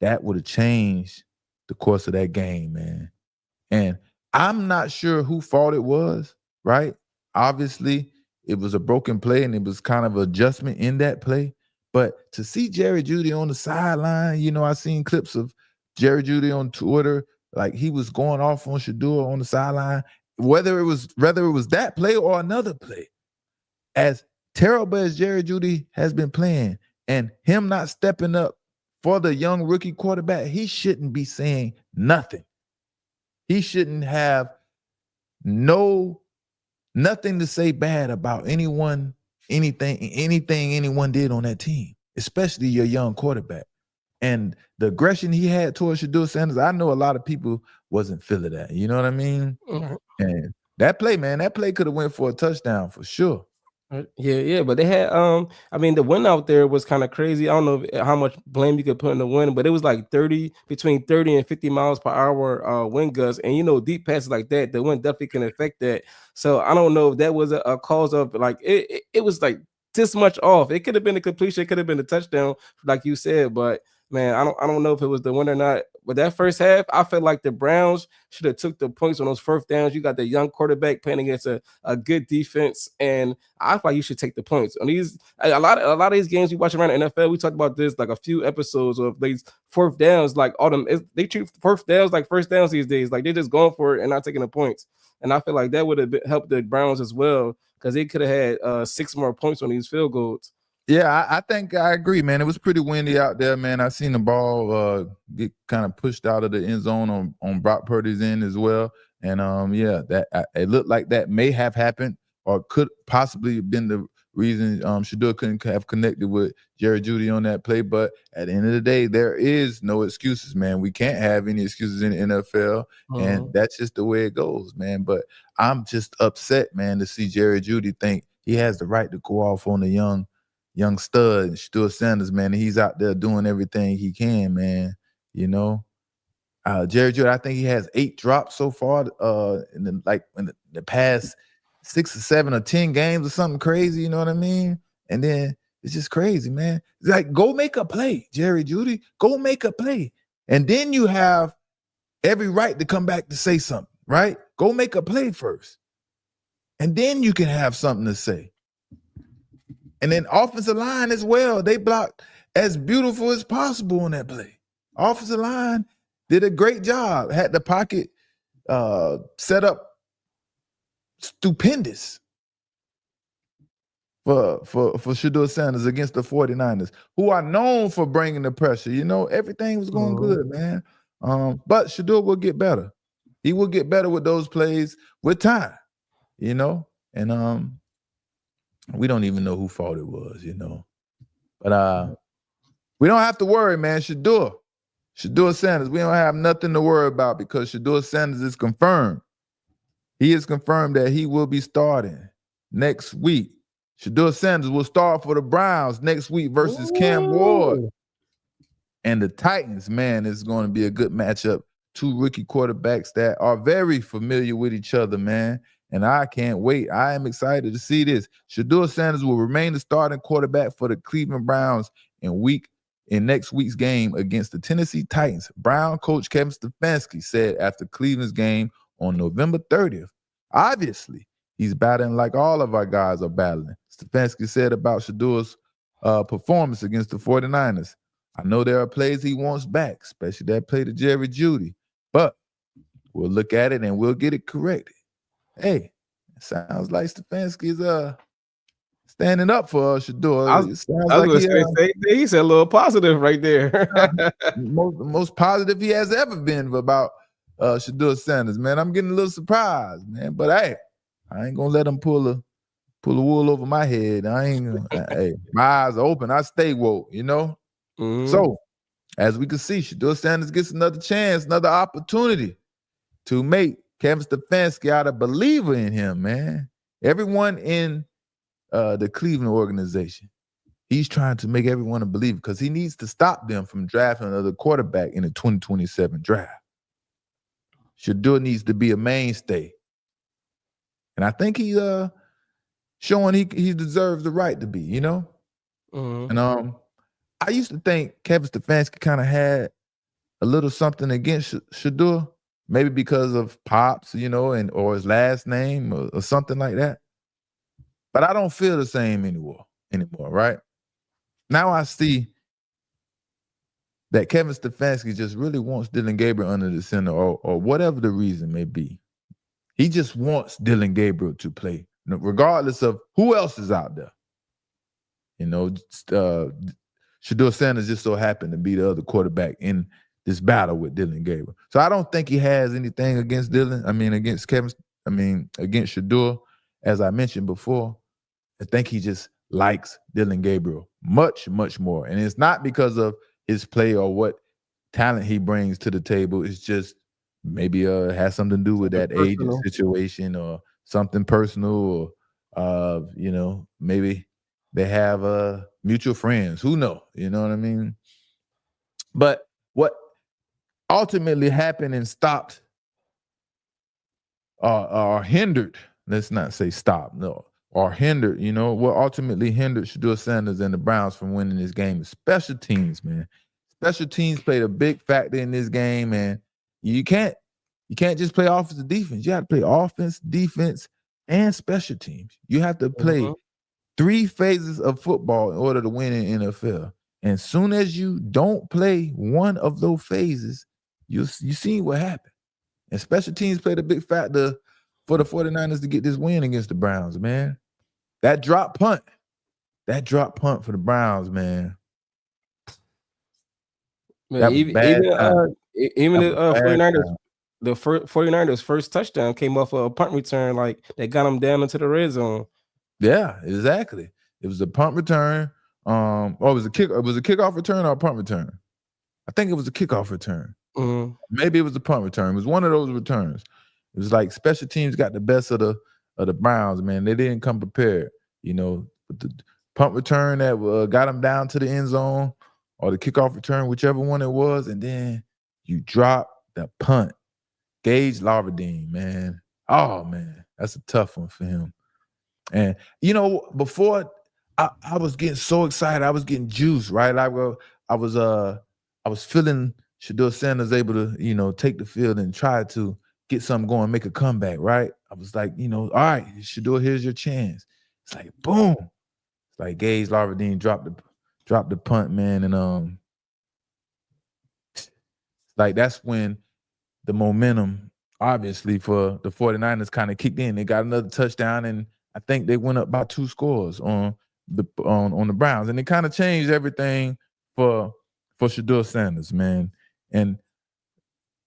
That would have changed the course of that game, man. And I'm not sure whose fault it was, right? Obviously, it was a broken play, and it was kind of adjustment in that play. But to see Jerry Jeudy on the sideline, I seen clips of Jerry Jeudy on Twitter like he was going off on Shedeur on the sideline, whether it was that play or another play. As terrible as Jerry Jeudy has been playing, and him not stepping up for the young rookie quarterback, he shouldn't be saying nothing. He shouldn't have nothing to say bad about anyone, anything anyone did on that team, especially your young quarterback. And the aggression he had towards Shedeur Sanders, I know a lot of people wasn't feeling that. You know what I mean? Mhm. And that play, man, that play could have went for a touchdown for sure. Yeah, but they had I mean the win out there was kind of crazy. I don't know how much blame you could put in the win, but it was like between 30 and 50 miles per hour wind gusts, and deep passes like that, the wind definitely can affect that. So I don't know if that was a cause of like it was like this much off. It could have been a completion, it could have been a touchdown, like you said, but man, I don't know if it was the win or not. But that first half, I felt like the Browns should have took the points on those first downs. You got the young quarterback playing against a good defense, and I thought you should take the points on these. A lot of these games we watch around the NFL. We talked about this like a few episodes of these fourth downs. Like they treat first downs like first downs these days. Like they're just going for it and not taking the points. And I feel like that would have helped the Browns as well because they could have had 6 more points on these field goals. Yeah, I think I agree, man. It was pretty windy out there, man. I seen the ball get kind of pushed out of the end zone on Brock Purdy's end as well. And it looked like that may have happened or could possibly have been the reason Shedeur couldn't have connected with Jerry Jeudy on that play. But at the end of the day, there is no excuses, man. We can't have any excuses in the NFL, and that's just the way it goes, man. But I'm just upset, man, to see Jerry Jeudy think he has the right to go off on the young stud, Shedeur Sanders, man. And he's out there doing everything he can, man. Jerry Jeudy, I think he has 8 drops so far in the past 6 or 7 or 10 games or something crazy, you know what I mean? And then it's just crazy, man. It's like, go make a play, Jerry Jeudy. Go make a play. And then you have every right to come back to say something, right? Go make a play first. And then you can have something to say. And then offensive line as well, they blocked as beautiful as possible on that play. Offensive line did a great job, had the pocket set up stupendous for Shedeur Sanders against the 49ers, who are known for bringing the pressure. Everything was going good, man. But Shedeur will get better. He will get better with those plays with time, and we don't even know whose fault it was, But we don't have to worry, man. Shedeur Sanders, we don't have nothing to worry about because Shedeur Sanders is confirmed. He is confirmed that he will be starting next week. Shedeur Sanders will start for the Browns next week versus Cam Ward. And the Titans, man, is going to be a good matchup. 2 rookie quarterbacks that are very familiar with each other, man. And I can't wait. I am excited to see this. Shedeur Sanders will remain the starting quarterback for the Cleveland Browns in next week's game against the Tennessee Titans. Brown coach Kevin Stefanski said after Cleveland's game on November 30th, obviously, he's battling like all of our guys are battling. Stefanski said about Shedeur's performance against the 49ers. I know there are plays he wants back, especially that play to Jerry Jeudy, but we'll look at it and we'll get it corrected. Hey, it sounds like Stefanski is standing up for Shedeur. It sounds I was like going to say, he said a little positive right there. most positive he has ever been about Shedeur Sanders, man. I'm getting a little surprised, man. But hey, I ain't gonna let him pull the wool over my head. Hey, my eyes are open. I stay woke, So, as we can see, Shedeur Sanders gets another chance, another opportunity to make Kevin Stefanski out a believer in him, man. Everyone in the Cleveland organization, he's trying to make everyone a believer because he needs to stop them from drafting another quarterback in the 2027 draft. Shedeur needs to be a mainstay. And I think he's showing he deserves the right to be, And I used to think Kevin Stefanski kind of had a little something against Shedeur, maybe because of Pops, or his last name or something like that. But I don't feel the same anymore, right? Now I see that Kevin Stefanski just really wants Dylan Gabriel under the center, or whatever the reason may be. He just wants Dylan Gabriel to play, regardless of who else is out there. Shedeur Sanders just so happened to be the other quarterback in this battle with Dylan Gabriel. So I don't think he has anything against against Shedeur. As I mentioned before, I think he just likes Dylan Gabriel much, much more. And it's not because of his play or what talent he brings to the table. It's just maybe has something to do with that agent situation or something personal, or maybe they have mutual friends. Who knows? You know what I mean? But what ultimately happened and stopped or hindered, let's not say stop, no, or hindered, what ultimately hindered Shedeur Sanders and the Browns from winning this game is special teams, man. Special teams played a big factor in this game, and you can't just play offense and defense. You have to play offense, defense, and special teams. You have to play 3 phases of football in order to win in NFL. And as soon as you don't play one of those phases, you see what happened. And special teams played a big factor for the 49ers to get this win against the Browns, man. That drop punt for the Browns, man. Even the 49ers, the 49ers' first touchdown came off a punt return, like that got them down into the red zone. Yeah, exactly. It was a punt return. It was a kickoff return or a punt return. I think it was a kickoff return. Mm-hmm. Maybe it was a punt return. It was one of those returns. It was like special teams got the best of the Browns, man. They didn't come prepared, With the punt return that got them down to the end zone, or the kickoff return, whichever one it was, and then you drop the punt. Gage Laverdine, man. Oh man, that's a tough one for him. And before I was getting so excited, I was getting juiced, right? I was feeling Shedeur Sanders able to, take the field and try to get something going, make a comeback, right? I was like, all right, Shedeur, here's your chance. It's like boom. It's like Gage Laverdine dropped the punt, man, and like that's when the momentum, obviously, for the 49ers kind of kicked in. They got another touchdown, and I think they went up by 2 scores on the Browns, and it kind of changed everything for Shedeur Sanders, man. And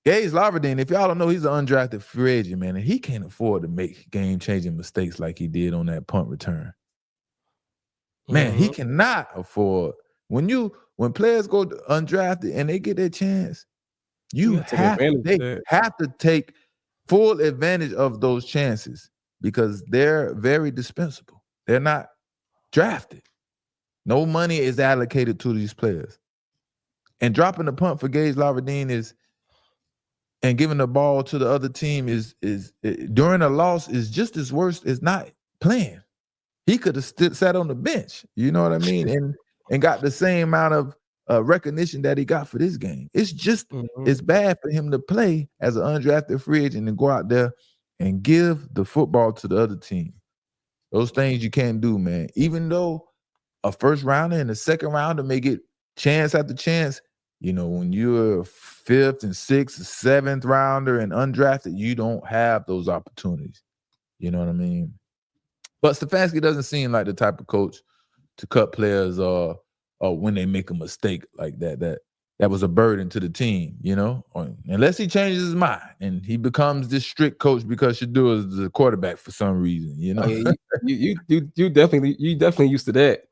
Gage Laverdine, if y'all don't know, he's an undrafted free agent, man, and he can't afford to make game-changing mistakes like he did on that punt return. Man, he cannot afford. When players go undrafted and they get their chance, they have to take full advantage of those chances because they're very dispensable. They're not drafted. No money is allocated to these players. And dropping the punt for Gage Laverdine and giving the ball to the other team is during a loss is just as worse as not playing. He could have sat on the bench, you know what I mean, and got the same amount of recognition that he got for this game. It's just it's bad for him to play as an undrafted free agent and go out there and give the football to the other team. Those things you can't do, man. Even though a first rounder and a second rounder may get chance after chance, when you're a 5th and 6th, 7th rounder and undrafted, you don't have those opportunities. You know what I mean? But Stefanski doesn't seem like the type of coach to cut players or when they make a mistake like that. That was a burden to the team, unless he changes his mind and he becomes this strict coach because Shedeur is the quarterback for some reason, You definitely used to that.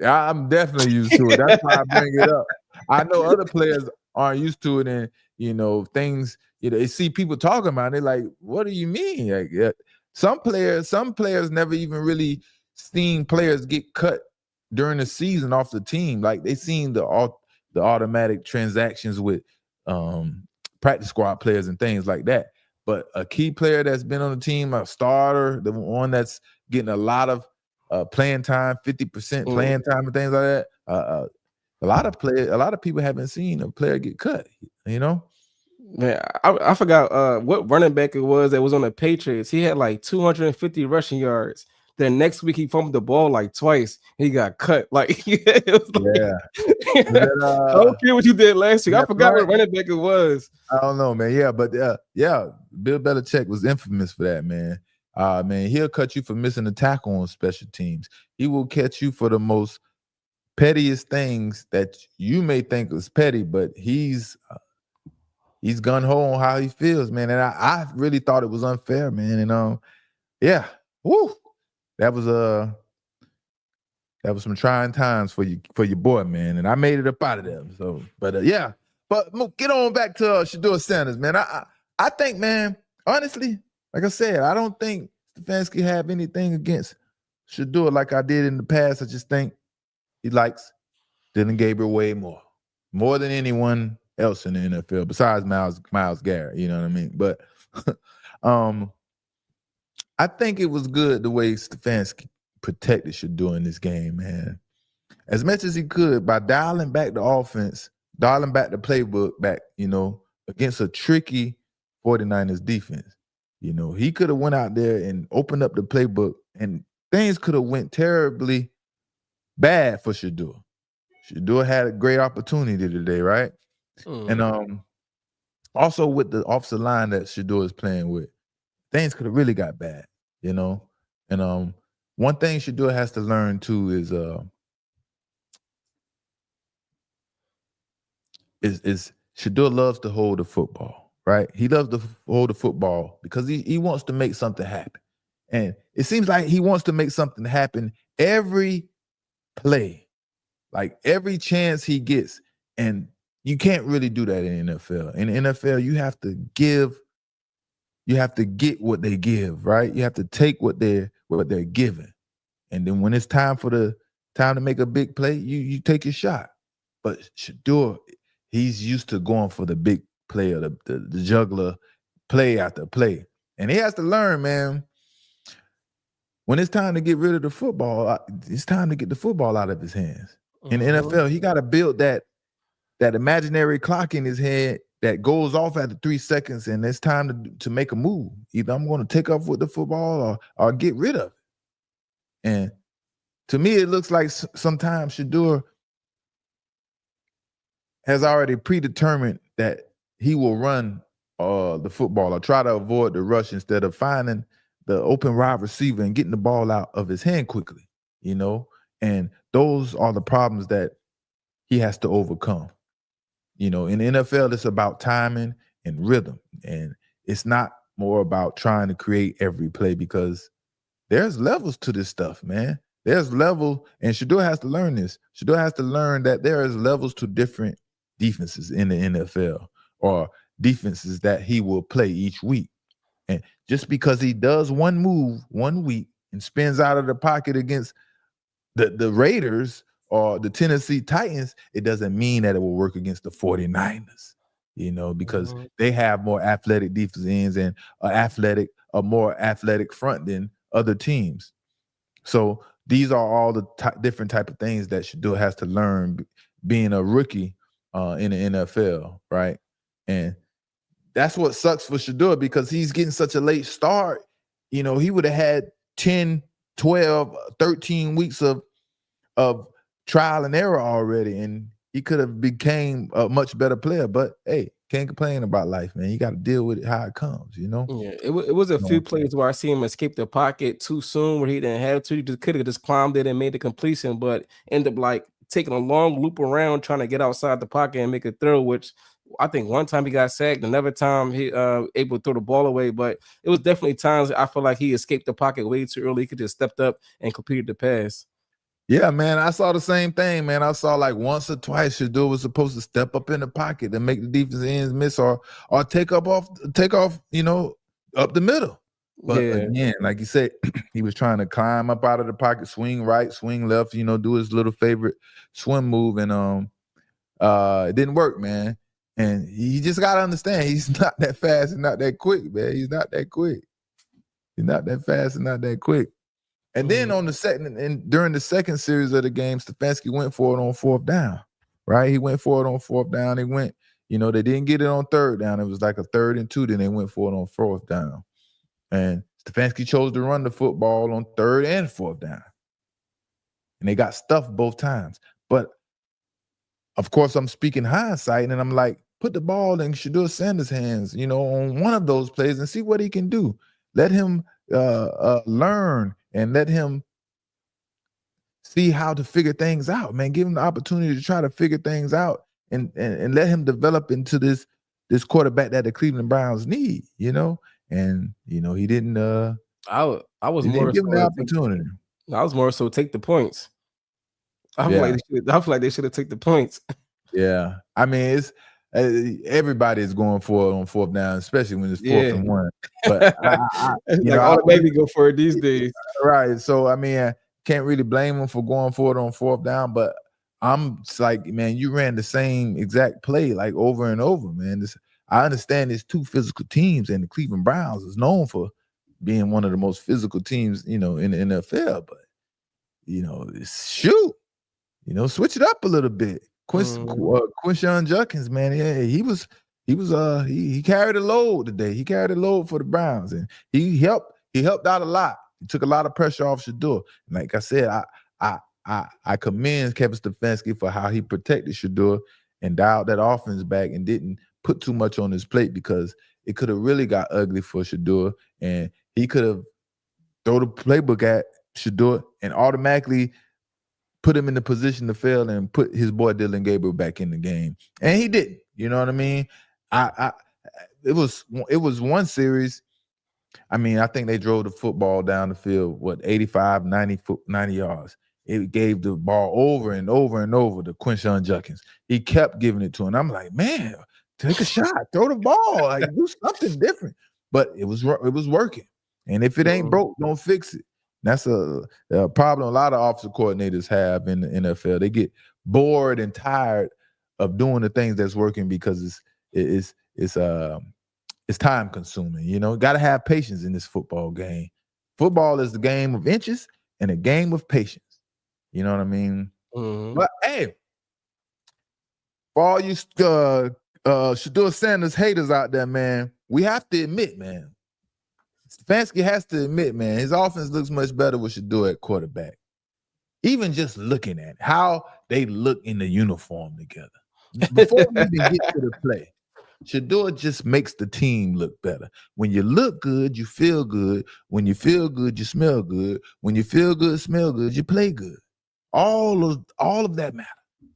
I'm definitely used to it. That's why I bring it up. I know other players aren't used to it, and things. They see people talking about it. Like, what do you mean? Like, some players never even really seen players get cut during the season off the team. Like they seen the automatic transactions with practice squad players and things like that. But a key player that's been on the team, a starter, the one that's getting a lot of playing time, 50% playing time and things like that. A lot of people haven't seen a player get cut, Man, I forgot what running back it was that was on the Patriots. He had like 250 rushing yards. Then next week he fumbled the ball like twice. He got cut. Like it was like, Was that, I don't care what you did last week. I that forgot right? what running back it was. I don't know, man. Yeah, but Bill Belichick was infamous for that, man. Man, he'll cut you for missing a tackle on special teams. He will catch you for the most pettiest things that you may think is petty, but he's gun ho on how he feels, man. And I really thought it was unfair, man. And yeah, woo, that was some trying times for your boy, man. And I made it up out of them. So, but yeah. But get on back to Shedeur Sanders, man. I think, man, honestly, like I said, I don't think Stefanski have anything against Shedeur like I did in the past. I just think he likes Dylan Gabriel way more than anyone else in the NFL besides Myles Garrett. You know what I mean? But I think it was good the way Stefanski protected Shedeur in this game, man. As much as he could by dialing back the offense, dialing back the playbook back, against a tricky 49ers defense. He could have went out there and opened up the playbook and things could have went terribly bad for Shedeur. Shedeur had a great opportunity today, right? And also with the offensive line that Shedeur is playing with, things could have really got bad, And one thing Shedeur has to learn too is Shedeur loves to hold the football, right? He loves to hold the football because he wants to make something happen. And it seems like he wants to make something happen every play, like every chance he gets. And you can't really do that in the NFL. In the NFL, you have to get what they give, right? You have to take what they're giving. And then when it's time to make a big play, you take your shot. But Shedeur, he's used to going for the big play or the juggler play after play. And he has to learn, man, when it's time to get rid of the football, it's time to get the football out of his hands. In the NFL, he got to build that imaginary clock in his head that goes off after 3 seconds, and it's time to make a move. Either I'm going to take off with the football or get rid of it. And to me, it looks like sometimes Shedeur has already predetermined that he will run the football or try to avoid the rush instead of finding the open wide receiver and getting the ball out of his hand quickly, And those are the problems that he has to overcome. In the NFL, it's about timing and rhythm. And it's not more about trying to create every play because there's levels to this stuff, man. There's level, and Shedeur has to learn this. Shedeur has to learn that there is levels to different defenses in the NFL or defenses that he will play each week. And just because he does one move 1 week and spins out of the pocket against the Raiders or the Tennessee Titans, it doesn't mean that it will work against the 49ers, because they have more athletic defensive ends and a more athletic front than other teams. So these are all the different type of things that Shedeur has to learn being a rookie in the NFL, right? And that's what sucks for Shedeur because he's getting such a late start. He would have had 10, 12, 13 weeks of trial and error already, and he could have became a much better player. But hey, can't complain about life, man. You got to deal with it how it comes, Yeah, it was a few plays where I see him escape the pocket too soon, where he didn't have to. He could have just climbed it and made the completion, but ended up like taking a long loop around trying to get outside the pocket and make a throw, which I think one time he got sacked, another time he able to throw the ball away. But it was definitely times I feel like he escaped the pocket way too early. He could just stepped up and completed the pass. Yeah, man, I saw the same thing, man. I saw like once or twice Shedeur was supposed to step up in the pocket and make the defensive ends miss or take off, up the middle. But again, like you said, he was trying to climb up out of the pocket, swing right, swing left, do his little favorite swim move, and it didn't work, man. And he just got to understand he's not that fast and not that quick, man. He's not that quick. He's not that fast and not that quick. And then on the second, and during the second series of the game, Stefanski went for it on fourth down, right? He went for it on fourth down. They went, they didn't get it on third down. It was like a 3rd and 2. Then they went for it on fourth down. And Stefanski chose to run the football on 3rd and 4th down. And they got stuffed both times. But, of course, I'm speaking hindsight, and I'm like, put the ball in Shedeur Sanders' hands, on one of those plays and see what he can do. Let him learn and let him see how to figure things out, man. Give him the opportunity to try to figure things out and let him develop into this quarterback that the Cleveland Browns need, And, he didn't I was he more didn't give him the so opportunity. I was more so take the points. I feel like they should have take the points. Yeah. I mean, it's everybody is going for it on 4th down, especially when it's 4th and 1. But all the baby go for it these days. Right. So I mean, can't really blame them for going for it on 4th down, but I'm like, man, you ran the same exact play like over and over, man. I understand there's 2 physical teams, and the Cleveland Browns is known for being one of the most physical teams, in the NFL. But shoot, switch it up a little bit. Quinshon Judkins, man, yeah, he carried a load today. He carried a load for the Browns, and he helped out a lot. He took a lot of pressure off Shedeur. Like I said, I commend Kevin Stefanski for how he protected Shedeur and dialed that offense back and didn't put too much on his plate, because it could have really got ugly for Shedeur, and he could have thrown the playbook at Shedeur and automatically put him in the position to fail and put his boy Dylan Gabriel back in the game. And he didn't. You know what I mean? It was one series. I mean, I think they drove the football down the field, 85, 90 yards. It gave the ball over and over and over to Quinshon Judkins. He kept giving it to him. I'm like, man, take a shot, throw the ball, like do something different. But it was working. And if it ain't broke, don't fix it. That's a problem a lot of offensive coordinators have in the NFL. They get bored and tired of doing the things that's working because it's time consuming. Got to have patience in this football game. Football is the game of inches and a game of patience. You know what I mean? Mm-hmm. But hey, for all you Shedeur Sanders haters out there, man, we have to admit, man, Stefanski has to admit, man, his offense looks much better with Shedeur at quarterback. Even just looking at how they look in the uniform together. Before we even get to the play, Shedeur just makes the team look better. When you look good, you feel good. When you feel good, you smell good. When you feel good, smell good, you play good. All of that matter.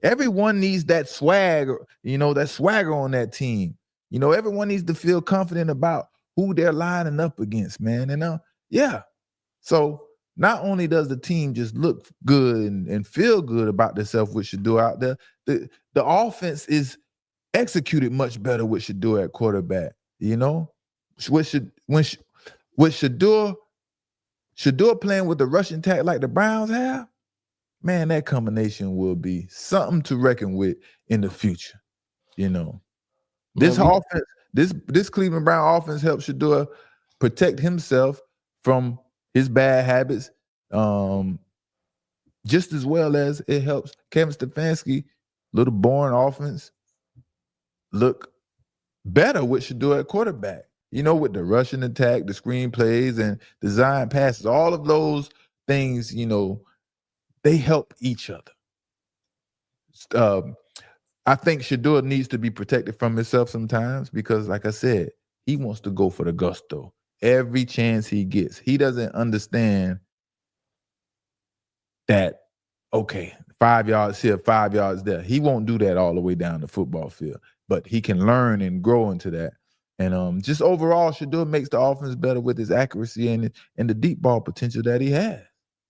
Everyone needs that swagger, that swagger on that team. Everyone needs to feel confident about who they're lining up against, man. And so not only does the team just look good and feel good about themselves with Shedeur out there, the offense is executed much better with Shedeur at quarterback. With Shedeur playing with the rushing attack like the Browns have, man, that combination will be something to reckon with in the future. This offense, this Cleveland Brown offense helps Shedeur protect himself from his bad habits, just as well as it helps Kevin Stefanski, little boring offense, look better with Shedeur at quarterback. With the rushing attack, the screen plays, and design passes, all of those things, they help each other. I think Shedeur needs to be protected from himself sometimes because, like I said, he wants to go for the gusto every chance he gets. He doesn't understand that, okay, 5 yards here, 5 yards there. He won't do that all the way down the football field, but he can learn and grow into that. And just overall, Shedeur makes the offense better with his accuracy and the deep ball potential that he has.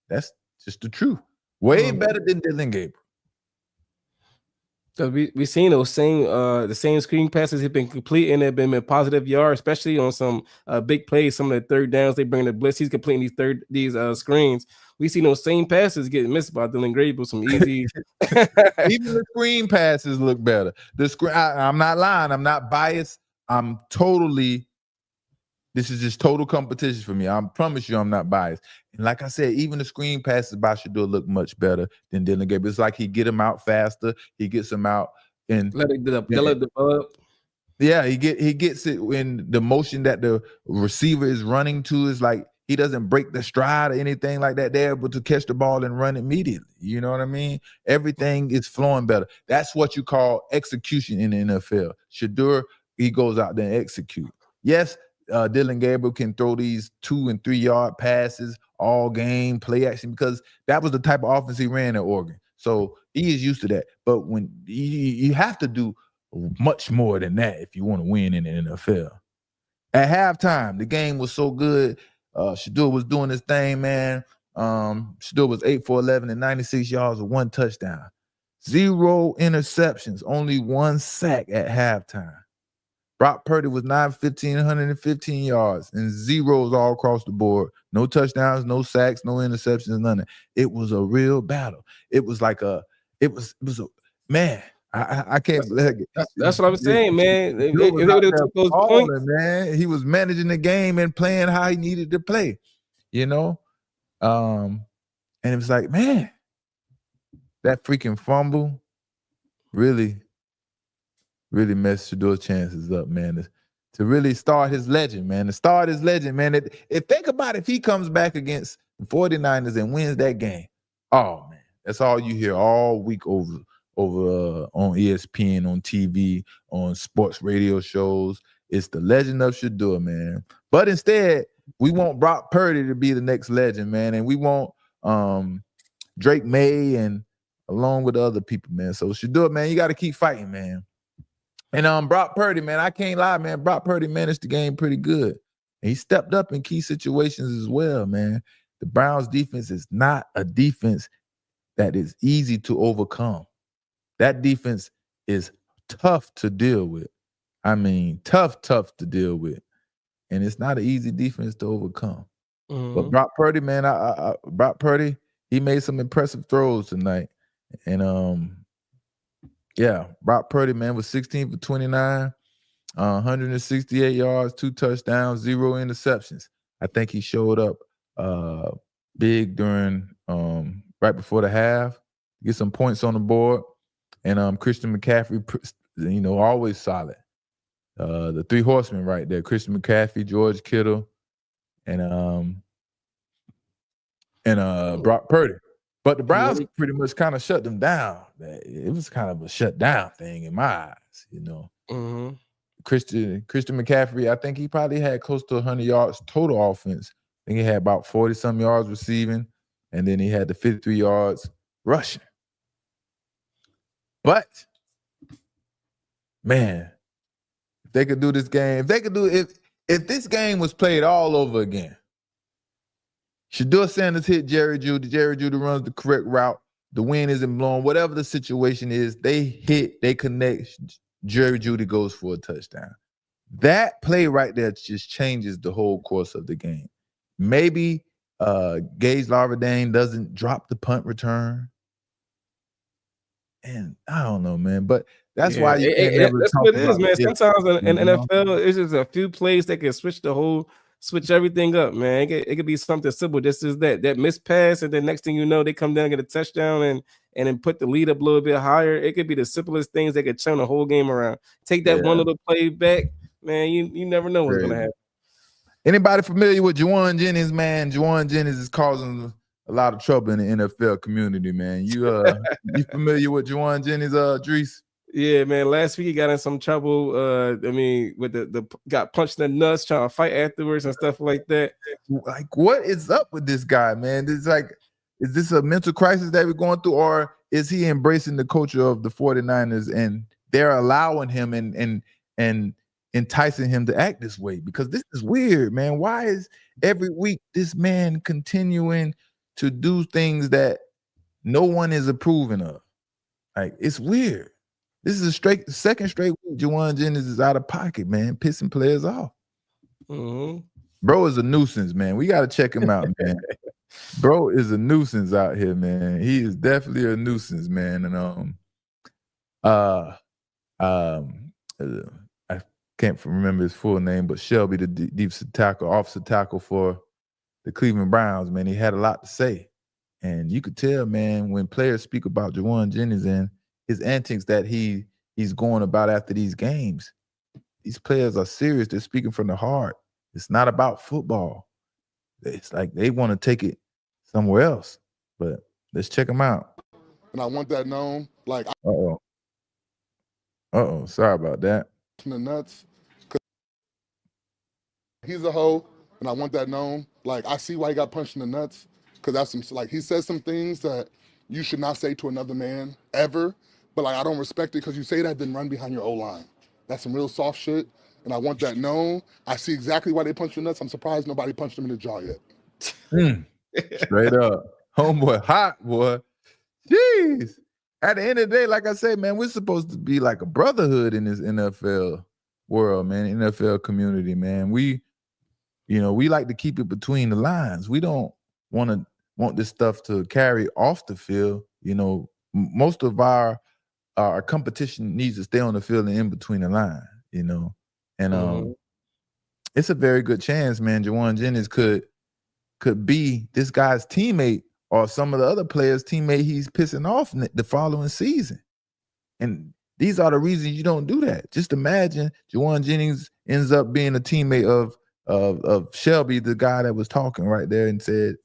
That's just the truth. Way better than Dylan Gabriel. So we seen those the same screen passes have been complete and have been positive yards, especially on some big plays. Some of the third downs they bring the blitz. He's completing these screens. We seen those same passes get missed by Dylan Gabriel. Some easy. Even the screen passes look better. The screen. I'm not lying. I'm not biased. This is just total competition for me. I promise you I'm not biased. And like I said, even the screen passes by Shedeur look much better than Dylan Gabriel. It's like he get him out faster. He gets him out and let it develop. Yeah, he gets it in the motion that the receiver is running to is like he doesn't break the stride or anything like that. They're able to catch the ball and run immediately. You know what I mean? Everything is flowing better. That's what you call execution in the NFL. Shedeur, he goes out there and execute. Yes, Dylan Gabriel can throw these 2 and 3 yard passes all game, play action, because that was the type of offense he ran at Oregon. So he is used to that. But when you have to do much more than that if you want to win in the NFL. At halftime, the game was so good. Shedeur was doing his thing, man. Shedeur was 8 for 11 and 96 yards with 1 touchdown. 0 interceptions, only 1 sack at halftime. Brock Purdy was 9 for 15, 115 yards, and zeros all across the board. No touchdowns, no sacks, no interceptions, none of it. It was a real battle. It was like it was a man. I can't. That's what I'm saying, man. If they would have took those points, man, he was managing the game and playing how he needed to play. You know, and it was like, man, that freaking fumble really messed Shedeur's chances up, man. To really start his legend, man. To start his legend, man. If think about it, if he comes back against the 49ers and wins that game, oh man, that's all you hear all week over on ESPN, on TV, on sports radio shows. It's the legend of Shedeur, man. But instead, we want Brock Purdy to be the next legend, man, and we want Drake May and along with the other people, man. So Shedeur, man, you got to keep fighting, man. And Brock Purdy, man, I can't lie, man. Brock Purdy managed the game pretty good. And he stepped up in key situations as well, man. The Browns defense is not a defense that is easy to overcome. That defense is tough to deal with. I mean, tough to deal with. And it's not an easy defense to overcome. Mm-hmm. But Brock Purdy, man, Brock Purdy, he made some impressive throws tonight. And yeah, Brock Purdy, man, was 16 for 29, 168 yards, 2 touchdowns, 0 interceptions. I think he showed up big during right before the half, get some points on the board. And Christian McCaffrey, you know, always solid. The 3 horsemen right there: Christian McCaffrey, George Kittle, and Brock Purdy. But the Browns pretty much kind of shut them down. It was kind of a shutdown thing in my eyes, you know. Mm-hmm. Christian McCaffrey, I think he probably had close to 100 yards total offense. I think he had about 40-some yards receiving, and then he had the 53 yards rushing. But, man, if they could do this game, if this game was played all over again, Shedeur Sanders hit Jerry Jeudy. Jerry Jeudy runs the correct route. The wind isn't blowing. Whatever the situation is, they hit, they connect. Jerry Jeudy goes for a touchdown. That play right there just changes the whole course of the game. Maybe Gage Larvadain doesn't drop the punt return. And I don't know, man. But that's why you can't never that's what it is, man. Sometimes in NFL, it's just a few plays that can switch everything up, man. It could be something simple. This is that missed pass, and then next thing you know, they come down and get a touchdown and then put the lead up a little bit higher. It could be the simplest things that could turn the whole game around. Take that one little play back, man. You never know what's gonna happen. Anybody familiar with Jauan Jennings, man? Jauan Jennings is causing a lot of trouble in the NFL community, man. You familiar with Jauan Jennings, Dries? Yeah, man. Last week he got in some trouble. I mean, with the got punched in the nuts, trying to fight afterwards and stuff like that. Like, what is up with this guy, man? It's like, is this a mental crisis that we're going through, or is he embracing the culture of the 49ers and they're allowing him and enticing him to act this way? Because this is weird, man. Why is every week this man continuing to do things that no one is approving of? Like, it's weird. This is second straight week Jauan Jennings is out of pocket, man, pissing players off. Mm-hmm. Bro is a nuisance, man. We got to check him out, man. Bro is a nuisance out here, man. He is definitely a nuisance, man. And I can't remember his full name, but Shelby, the offensive tackle for the Cleveland Browns, man, he had a lot to say. And you could tell, man, when players speak about Jauan Jennings and his antics that he's going about after these games, these players are serious. They're speaking from the heart. It's not about football. It's like they want to take it somewhere else. But let's check them out. And I want that known. Like, Sorry about that. the nuts. He's a hoe, and I want that known. Like, I see why he got punched in the nuts, because that's some, like, he says some things that you should not say to another man ever. But like, I don't respect it because you say that, then run behind your O-line. That's some real soft shit, and I want that known. I see exactly why they punched the nuts. I'm surprised nobody punched him in the jaw yet. Straight up. Homeboy hot, boy. Jeez. At the end of the day, like I said, man, we're supposed to be like a brotherhood in this NFL world, man, NFL community, man. We like to keep it between the lines. We don't want this stuff to carry off the field. Most of our competition needs to stay on the field and in between the line, and it's a very good chance, man. Jauan Jennings could be this guy's teammate or some of the other players' teammate he's pissing off the following season. And these are the reasons you don't do that. Just imagine Jauan Jennings ends up being a teammate of Shelby, the guy that was talking right there and said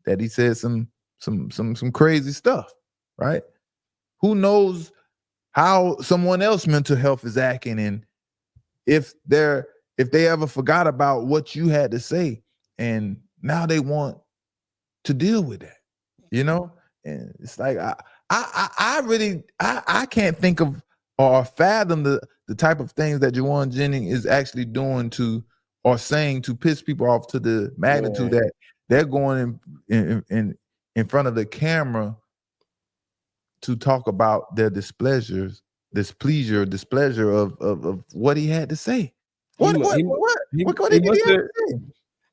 that he said some crazy stuff, right? Who knows how someone else's mental health is acting, and if they ever forgot about what you had to say, and now they want to deal with that, And it's like I can't think of or fathom the type of things that Jauan Jennings is actually doing to or saying to piss people off to the magnitude that they're going in front of the camera to talk about their displeasure of what he had to say. What did he have to say?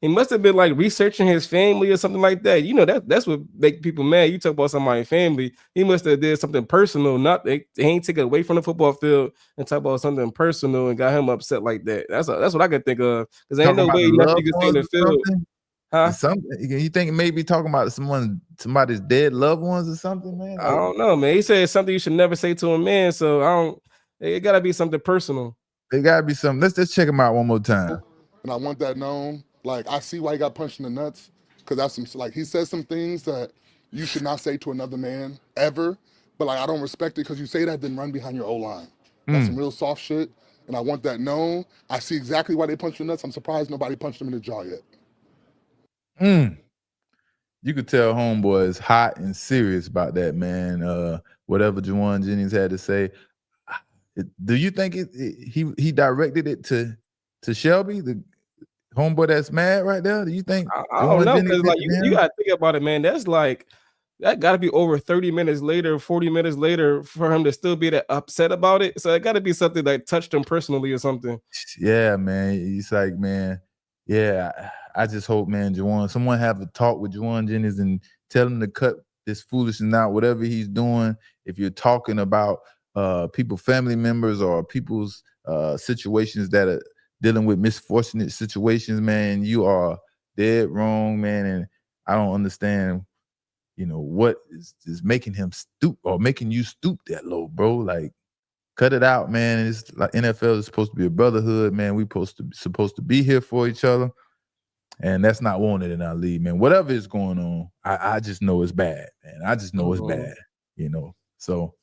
He must have been like researching his family or something like that. That's what make people mad. You talk about somebody's family. He must have did something personal. Not they ain't take it away from the football field and talk about something personal and got him upset like that. That's what I could think of. Because ain't no way nothing you can say in the field. Huh? You think maybe talking about somebody's dead loved ones or something, man? Like, I don't know, man. He said something you should never say to a man. So it gotta be something personal. It gotta be something. Let's check him out one more time. And I want that known. Like, I see why he got punched in the nuts, because that's some, like, he says some things that you should not say to another man ever. But like, I don't respect it because you say that, then run behind your O-line. That's some real soft shit, and I want that known. I see exactly why they punched the nuts. I'm surprised nobody punched him in the jaw yet. You could tell homeboy is hot and serious about that, man. Whatever Jauan Jennings had to say. Do you think he directed it to Shelby, the homeboy that's mad right there? Do you think? I don't know, because like you gotta think about it, man. That gotta be over 30 minutes later, 40 minutes later for him to still be that upset about it. So it gotta be something that touched him personally or something. Yeah, man. He's like, man, yeah. I just hope, man, someone have a talk with Jauan Jennings and tell him to cut this foolishness out, whatever he's doing. If you're talking about family members or people's situations that are dealing with misfortunate situations, man, you are dead wrong, man. And I don't understand, what is making him stoop or making you stoop that low, bro. Like, cut it out, man. It's like NFL is supposed to be a brotherhood, man. We supposed to be here for each other. And that's not wanted in our league, man. Whatever is going on, I just know it's bad, man. I just know it's bad, So,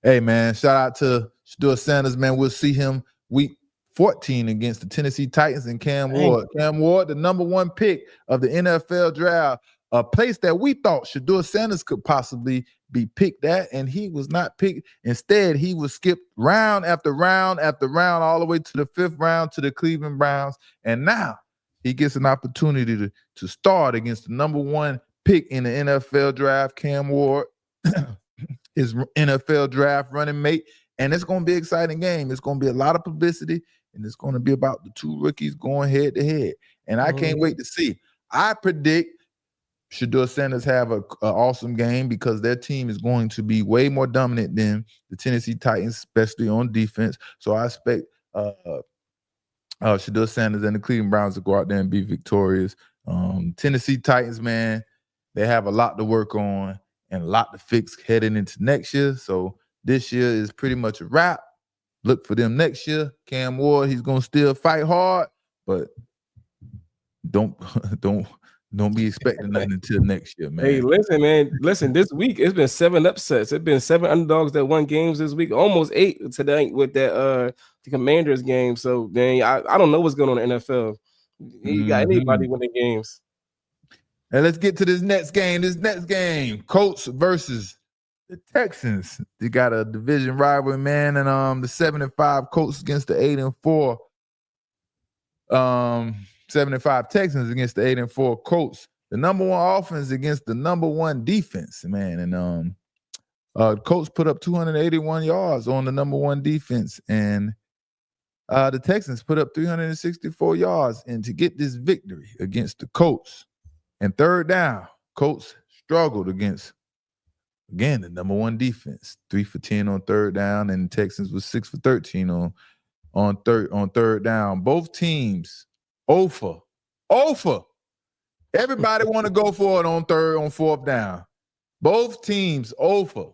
hey, man, shout out to Shedeur Sanders, man. We'll see him week 14 against the Tennessee Titans and Cam Ward. Cam Ward, the number 1 pick of the NFL draft, a place that we thought Shedeur Sanders could possibly be picked at, and he was not picked. Instead, he was skipped round after round after round, all the way to the 5th round to the Cleveland Browns. And now he gets an opportunity to start against the number 1 pick in the NFL draft, Cam Ward, his NFL draft running mate. And it's going to be an exciting game. It's going to be a lot of publicity, and it's going to be about the 2 rookies going head to head. And I can't wait to see. I predict Shedeur Sanders have an awesome game because their team is going to be way more dominant than the Tennessee Titans, especially on defense. So I expect Shedeur Sanders and the Cleveland Browns to go out there and be victorious. Tennessee Titans, man, they have a lot to work on and a lot to fix heading into next year. So this year is pretty much a wrap. look for them next year. Cam Ward, he's gonna still fight hard, but don't be expecting nothing until next year, man. Hey, listen, man. Listen, this week it's been 7 upsets. It's been 7 underdogs that won games this week, almost 8 today with that the Commanders game. So, man, I don't know what's going on in the NFL. You got anybody winning games. And let's get to this next game. Colts versus the Texans. They got a division rivalry, man, and the 7-5 Colts against the 8-4. 7-5 Texans against the 8-4 Colts. The number one offense against the number one defense, man. And Colts put up 281 yards on the number one defense, and the Texans put up 364 yards. And to get this victory against the Colts, and third down, Colts struggled against, again, the number one defense. 3 for 10 on third down, and the Texans was 6 for 13 on third down. Both teams, over. Everybody want to go for it on fourth down. Both teams, over.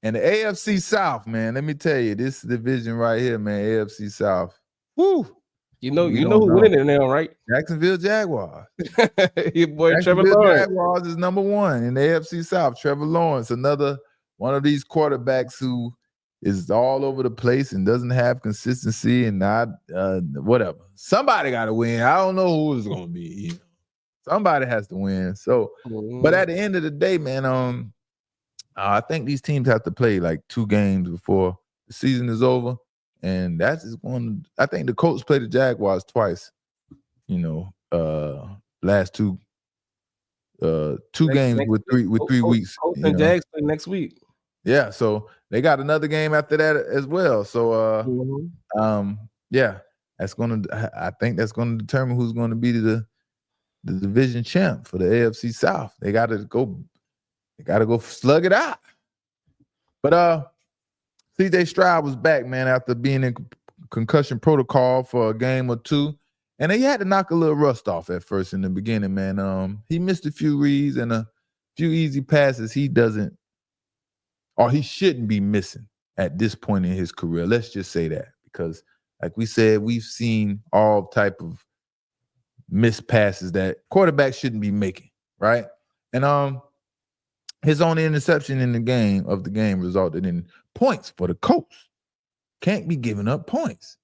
And the AFC South, man, let me tell you, this division right here, man, AFC South. Woo! You know who winning it now, right? Jacksonville Jaguars. Your boy Trevor Lawrence. Jaguars is number one in the AFC South. Trevor Lawrence, another one of these quarterbacks who is all over the place and doesn't have consistency and not whatever. Somebody got to win. I don't know who it's going to be. Somebody has to win. So, but at the end of the day, man, I think these teams have to play like 2 games before the season is over. And that's just one. I think the Colts played the Jaguars twice. Last two games with three weeks. Colts and Jags play next week. Yeah, so they got another game after that as well. So yeah, I think that's gonna determine who's gonna be the division champ for the AFC South. They gotta go slug it out. But CJ Stroud was back, man, after being in concussion protocol for a game or 2. And he had to knock a little rust off at first in the beginning, man. He missed a few reads and a few easy passes he doesn't, or he shouldn't be missing at this point in his career. Let's just say that, because like we said, we've seen all type of missed passes that quarterbacks shouldn't be making, right? And his only interception in the game resulted in points for the Colts. Can't be giving up points.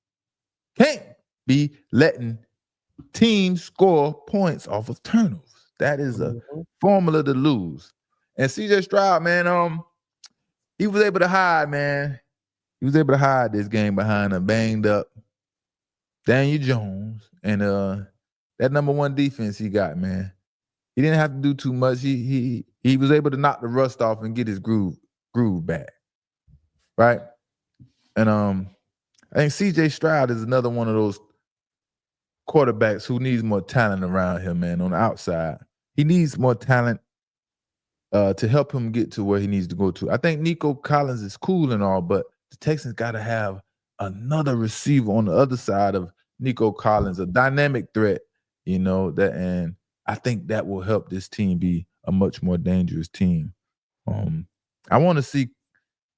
Can't be letting teams score points off of turnovers. That is a formula to lose. And CJ Stroud, man, he was able to hide, man. He was able to hide this game behind a banged up Daniel Jones and that number one defense he got, man. He didn't have to do too much. He was able to knock the rust off and get his groove back. Right? And I think CJ Stroud is another one of those quarterbacks who needs more talent around him, man, on the outside. He needs more talent to help him get to where he needs to go to. I think Nico Collins is cool and all, but the Texans got to have another receiver on the other side of Nico Collins, a dynamic threat, and I think that will help this team be a much more dangerous team. I want to see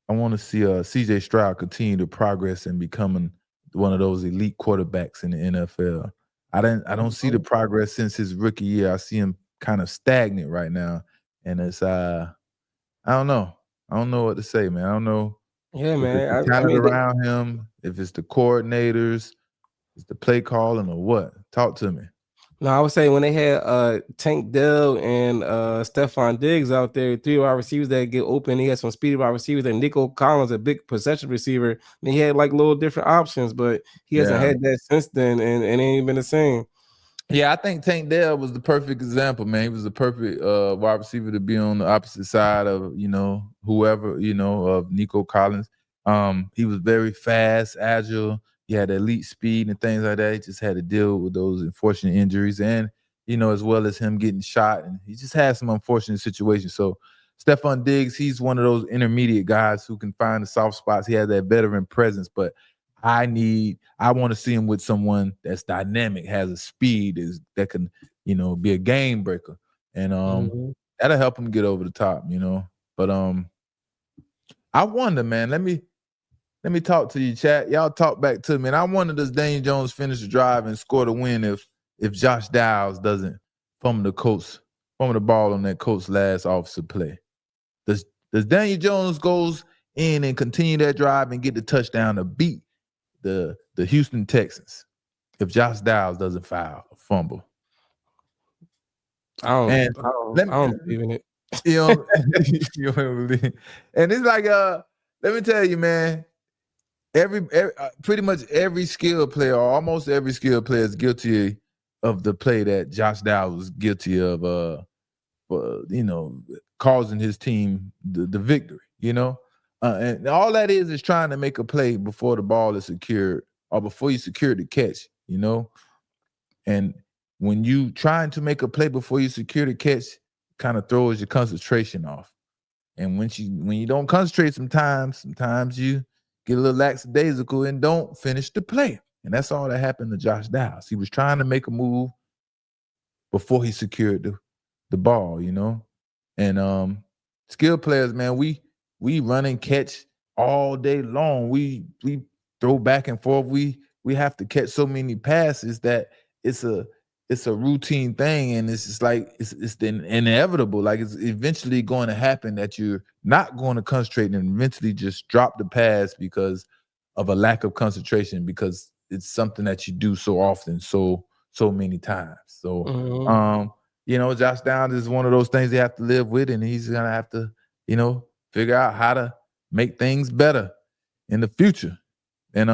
CJ Stroud continue to progress and becoming one of those elite quarterbacks in the NFL. I don't see the progress since his rookie year. I see him kind of stagnant right now, and it's I don't know. I don't know what to say, man. I don't know. Yeah, man. I mean, around him, if it's the coordinators, it's the play calling, or what? Talk to me. No, I would say when they had Tank Dell and Stephon Diggs out there, 3 wide receivers that get open. He had some speedy wide receivers. And Nico Collins, a big possession receiver. I mean, he had like little different options, but he hasn't had that since then, and it ain't been the same. Yeah, I think Tank Dell was the perfect example, man. He was the perfect wide receiver to be on the opposite side of, whoever, of Nico Collins. He was very fast, agile. He had elite speed and things like that. He just had to deal with those unfortunate injuries and, as well as him getting shot. And he just had some unfortunate situations. So Stephon Diggs, he's one of those intermediate guys who can find the soft spots. He has that veteran presence, but I want to see him with someone that's dynamic, has a speed that can, be a game breaker. And that'll help him get over the top, But I wonder, man, let me Let me talk to you, chat. Y'all talk back to me. And I wonder, does Daniel Jones finish the drive and score the win if Josh Downs doesn't fumble the ball on that Colts last offensive play? Does Daniel Jones goes in and continue that drive and get the touchdown to beat the Houston Texans if Josh Downs doesn't fumble? I don't believe in it. You know, you don't believe. And it's like, let me tell you, man. Pretty much every skilled player, or almost every skilled player, is guilty of the play that Josh Downs was guilty of. Causing his team the victory. And all that is trying to make a play before the ball is secured or before you secure the catch. And when you trying to make a play before you secure the catch, kind of throws your concentration off. And when you don't concentrate, sometimes you get a little lackadaisical and don't finish the play. And that's all that happened to Josh Downs. He was trying to make a move before he secured the ball, And skilled players, man, we run and catch all day long. We throw back and forth. We have to catch so many passes that it's a routine thing, and it's just like it's inevitable. Like it's eventually going to happen that you're not going to concentrate and eventually just drop the pass because of a lack of concentration, because it's something that you do so often, so many times. So Josh Downs is one of those things they have to live with, and he's gonna have to, figure out how to make things better in the future. And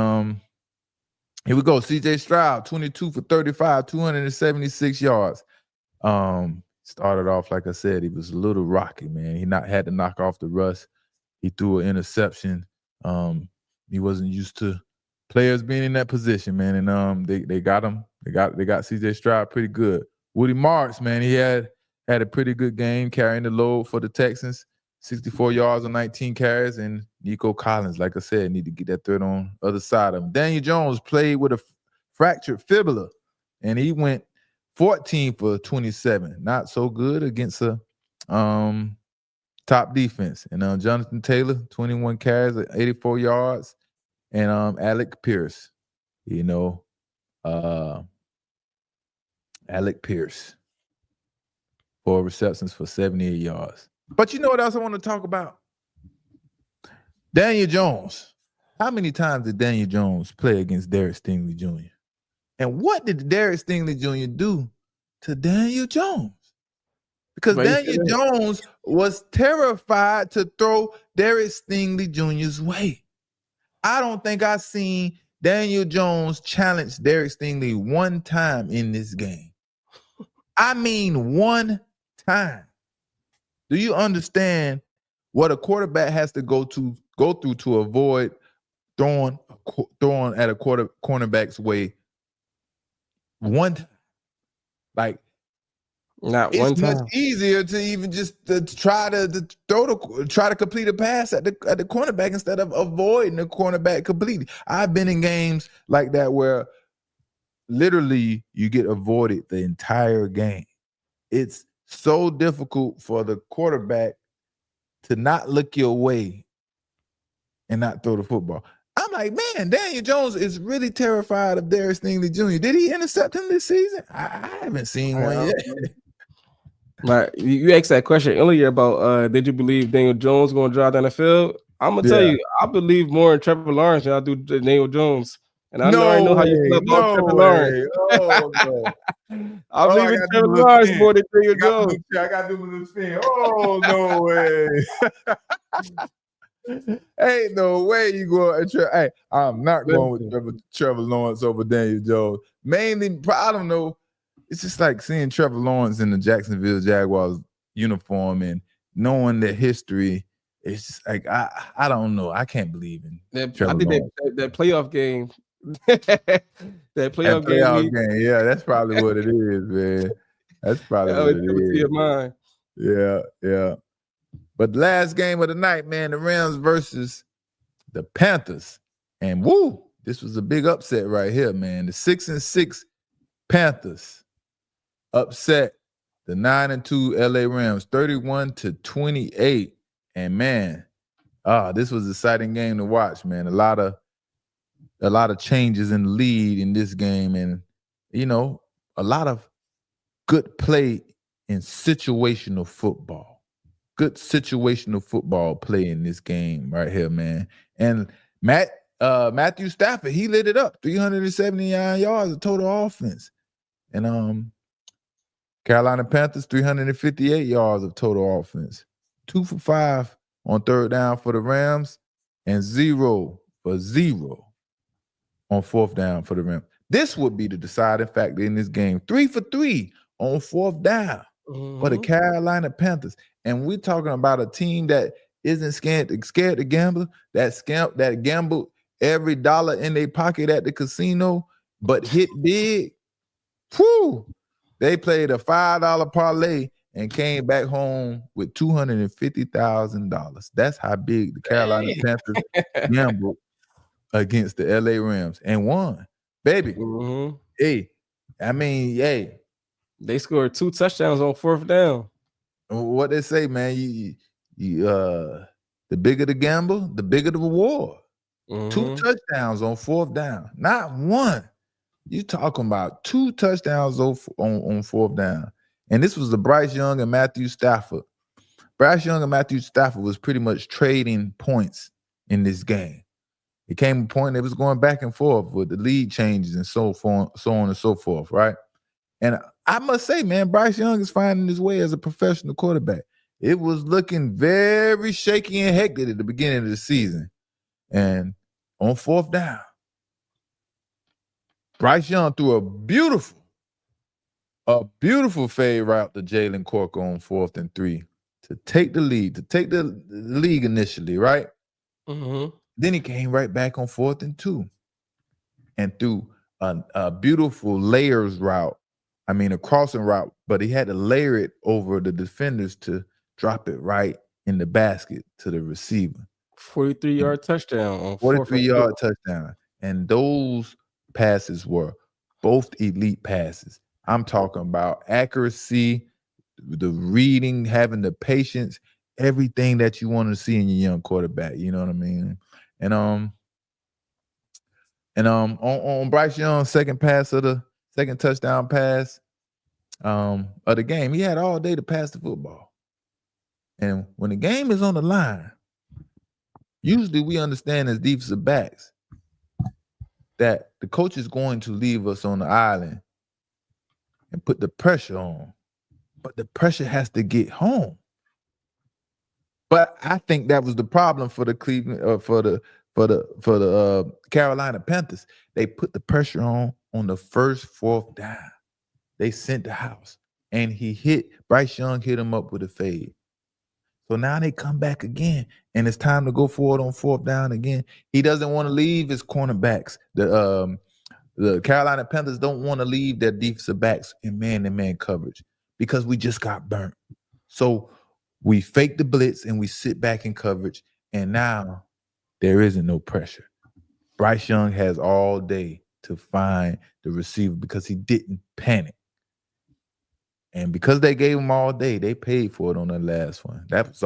here we go. CJ Stroud, 22 for 35, 276 yards. Started off, like I said, he was a little rocky, man. He had to knock off the rush. He threw an interception. He wasn't used to players being in that position, man. And they got him. They got CJ Stroud pretty good. Woody Marks, man, he had a pretty good game carrying the load for the Texans. 64 yards on 19 carries, and Nico Collins, like I said, need to get that third on the other side of him. Daniel Jones played with a fractured fibula, and he went 14 for 27. Not so good against a top defense. And Jonathan Taylor, 21 carries, 84 yards, and Alec Pierce, Alec Pierce, 4 receptions for 78 yards. But you know what else I want to talk about? Daniel Jones. How many times did Daniel Jones play against Derek Stingley Jr.? And what did Derek Stingley Jr. do to Daniel Jones? Because Daniel Jones was terrified to throw Derek Stingley Jr.'s way. I don't think I've seen Daniel Jones challenge Derek Stingley one time in this game. I mean, one time. Do you understand what a quarterback has to go through to avoid throwing at a cornerback's way one time? Like, not one time. It's much easier to even just to try to complete a pass at the cornerback instead of avoiding the cornerback completely. I've been in games like that where literally you get avoided the entire game. It's so difficult for the quarterback to not look your way and not throw the football. I'm like, man, Daniel Jones is really terrified of Derek Stingley Jr. Did he intercept him this season? I haven't seen one yet. Right. You asked that question earlier about did you believe Daniel Jones going to drive down the field? I'm going to tell you, I believe more in Trevor Lawrence than I do Daniel Jones. And I already know how you feel about Trevor Lawrence. Oh, no. I believe in Trevor Lawrence more than Daniel Jones. I got to do my little spin. Oh, no way. Ain't no way you going. Hey, I'm not going with Trevor Lawrence over Daniel Jones. Mainly, I don't know. It's just like seeing Trevor Lawrence in the Jacksonville Jaguars uniform and knowing their history. It's just like I don't know. I can't believe in Trevor Lawrence. That playoff game. that playoff game. Yeah, that's probably what it is, man. That's probably what it is. Your mind. Yeah. But the last game of the night, man, the Rams versus the Panthers. And woo, this was a big upset right here, man. The 6-6 Panthers upset the 9-2 LA Rams, 31-28. And man, This was an exciting game to watch, man. A lot of changes in the lead in this game, and a lot of good play in situational football. Good situational football play in this game right here, man. And Matthew Stafford, he lit it up. 379 yards of total offense. And Carolina Panthers, 358 yards of total offense. 2 for 5 on third down for the Rams, and 0 for 0 on fourth down for the Rams. This would be the deciding factor in this game. 3 for 3 on fourth down for the Carolina Panthers. And we're talking about a team that isn't scared to gamble, that gambled every dollar in their pocket at the casino, but hit big. Whew! They played a $5 parlay and came back home with $250,000. That's how big the Carolina Panthers gambled against the LA Rams and won, baby. Hey, they scored 2 touchdowns on fourth down. What they say, man, the bigger the gamble, the bigger the reward. 2 touchdowns on fourth down, not one. You talking about 2 touchdowns on fourth down. And this was the Bryce Young and Matthew Stafford. Bryce Young and Matthew Stafford was pretty much trading points in this game. It came a point that was going back and forth with the lead changes and so on and so forth, right? And I must say, man, Bryce Young is finding his way as a professional quarterback. It was looking very shaky and hectic at the beginning of the season. And on fourth down, Bryce Young threw a beautiful fade route to Jalen Corker on 4th and 3 to take the lead, to take the league initially, right? Then he came right back on 4th and 2 and threw a beautiful layers route. I mean, a crossing route, but he had to layer it over the defenders to drop it right in the basket to the receiver. 43-yard touchdown on 43-yard touchdown. And those passes were both elite passes. I'm talking about accuracy, the reading, having the patience, everything that you want to see in your young quarterback. You know what I mean? And on Bryce Young's second touchdown pass of the game, he had all day to pass the football. And when the game is on the line, usually we understand as defensive backs that the coach is going to leave us on the island and put the pressure on, but the pressure has to get home. But I think that was the problem for the Carolina Panthers. They put the pressure on the first fourth down. They sent the house, and Bryce Young hit him up with a fade. So now they come back again, and it's time to go forward on fourth down again. He doesn't want to leave his cornerbacks. The Carolina Panthers don't want to leave their defensive backs in man-to-man coverage because we just got burnt. So we fake the blitz and we sit back in coverage, and now there isn't no pressure. Bryce Young has all day to find the receiver because he didn't panic. And because they gave him all day, they paid for it on that last one. That was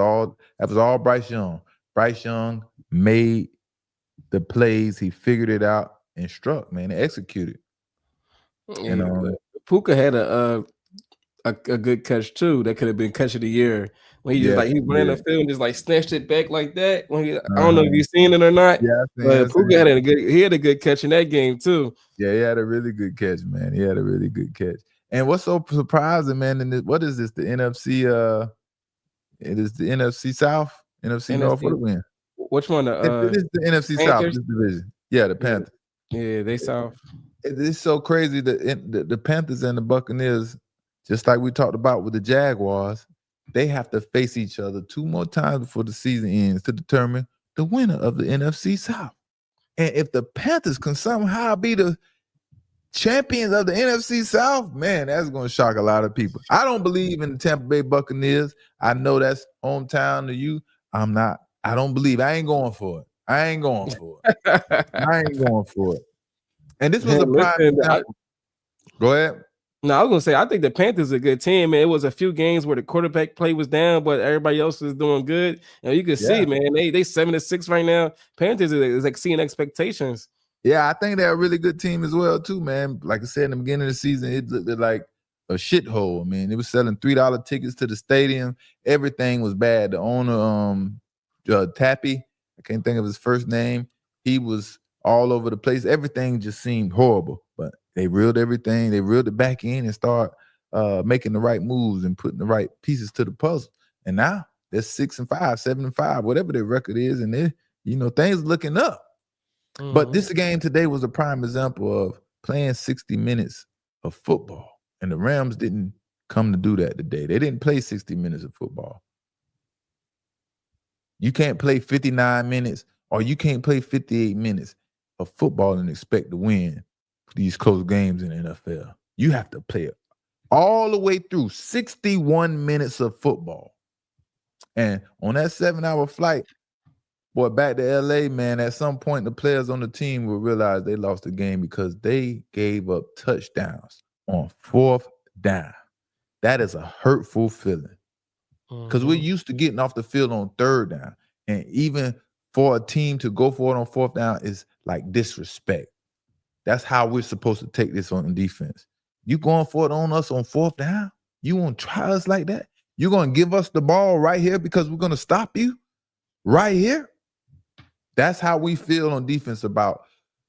all Bryce Young. Bryce Young made the plays. He figured it out and struck, man, and executed. And Puka had a good catch too. That could have been catch of the year when he ran the field and just like snatched it back like that. When I don't know if you've seen it or not. Yeah, but Puka had a good catch in that game too. Yeah, he had a really good catch, man. He had a really good catch. And what's so surprising, man? What is this? The NFC? It is the NFC South, NFC North. What do we win? Which one? It is the NFC Panthers? South. This division. Yeah, the Panthers. Yeah, they South. It's so crazy that the Panthers and the Buccaneers, just like we talked about with the Jaguars, they have to face each other 2 more times before the season ends to determine the winner of the NFC South. And if the Panthers can somehow be the champions of the NFC South, man, that's going to shock a lot of people. I don't believe in the Tampa Bay Buccaneers. I know that's hometown to you. I don't believe. I ain't going for it. I ain't going for it. And this was a prime example. Go ahead. No, I was gonna say I think the Panthers are a good team, man. It was a few games where the quarterback play was down, but everybody else is doing good. And you can see, man, they 7-6 right now. Panthers is exceeding expectations. Yeah, I think they're a really good team as well, too, man. Like I said, in the beginning of the season, it looked like a shithole. I mean, it was selling $3 tickets to the stadium. Everything was bad. The owner, Tappy, I can't think of his first name. He was all over the place. Everything just seemed horrible. But they reeled everything. They reeled it back in and start making the right moves and putting the right pieces to the puzzle. And now they're 6-5, 7-5, whatever their record is, and they, things looking up. But this game today was a prime example of playing 60 minutes of football. And the Rams didn't come to do that today. They didn't play 60 minutes of football. You can't play 59 minutes or you can't play 58 minutes of football and expect to win these close games in the NFL. You have to play it all the way through 61 minutes of football. And on that 7-hour flight, boy, back to LA, man, at some point the players on the team will realize they lost the game because they gave up touchdowns on 4th down. That is a hurtful feeling. Because we're used to getting off the field on 3rd down. And even for a team to go for it on 4th down is like disrespect. That's how we're supposed to take this on defense. You going for it on us on 4th down? You want to try us like that? You're going to give us the ball right here because we're going to stop you? Right here? That's how we feel on defense about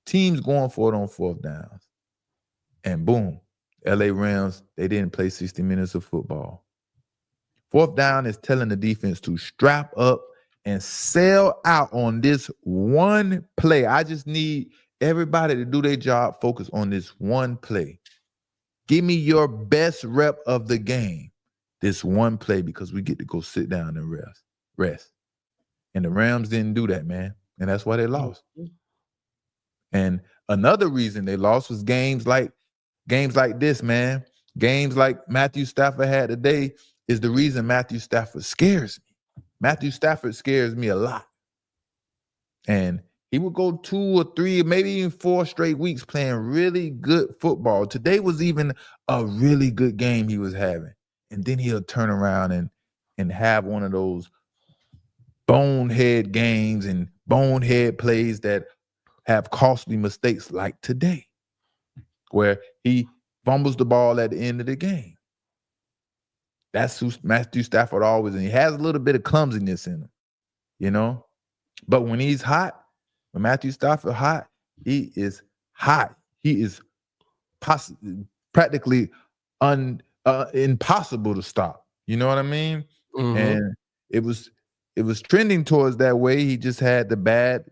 teams going for it on 4th downs. And boom, LA Rams, they didn't play 60 minutes of football. 4th down is telling the defense to strap up and sell out on this one play. I just need everybody to do their job, focus on this one play. Give me your best rep of the game, this one play, because we get to go sit down and rest. And the Rams didn't do that, man. And that's why they lost. And another reason they lost was games like this, man. Games like Matthew Stafford had today is the reason Matthew Stafford scares me. Matthew Stafford scares me a lot. And he would go 2 or 3, maybe even 4 straight weeks playing really good football. Today was even a really good game he was having. And then he'll turn around and have one of those bonehead games and bonehead plays that have costly mistakes like today, where he fumbles the ball at the end of the game. That's who Matthew Stafford always, and he has a little bit of clumsiness in him, But when he's hot, when Matthew Stafford hot, he is hot. He is practically impossible to stop. You know what I mean? Mm-hmm. And it was trending towards that way. He just had the bad.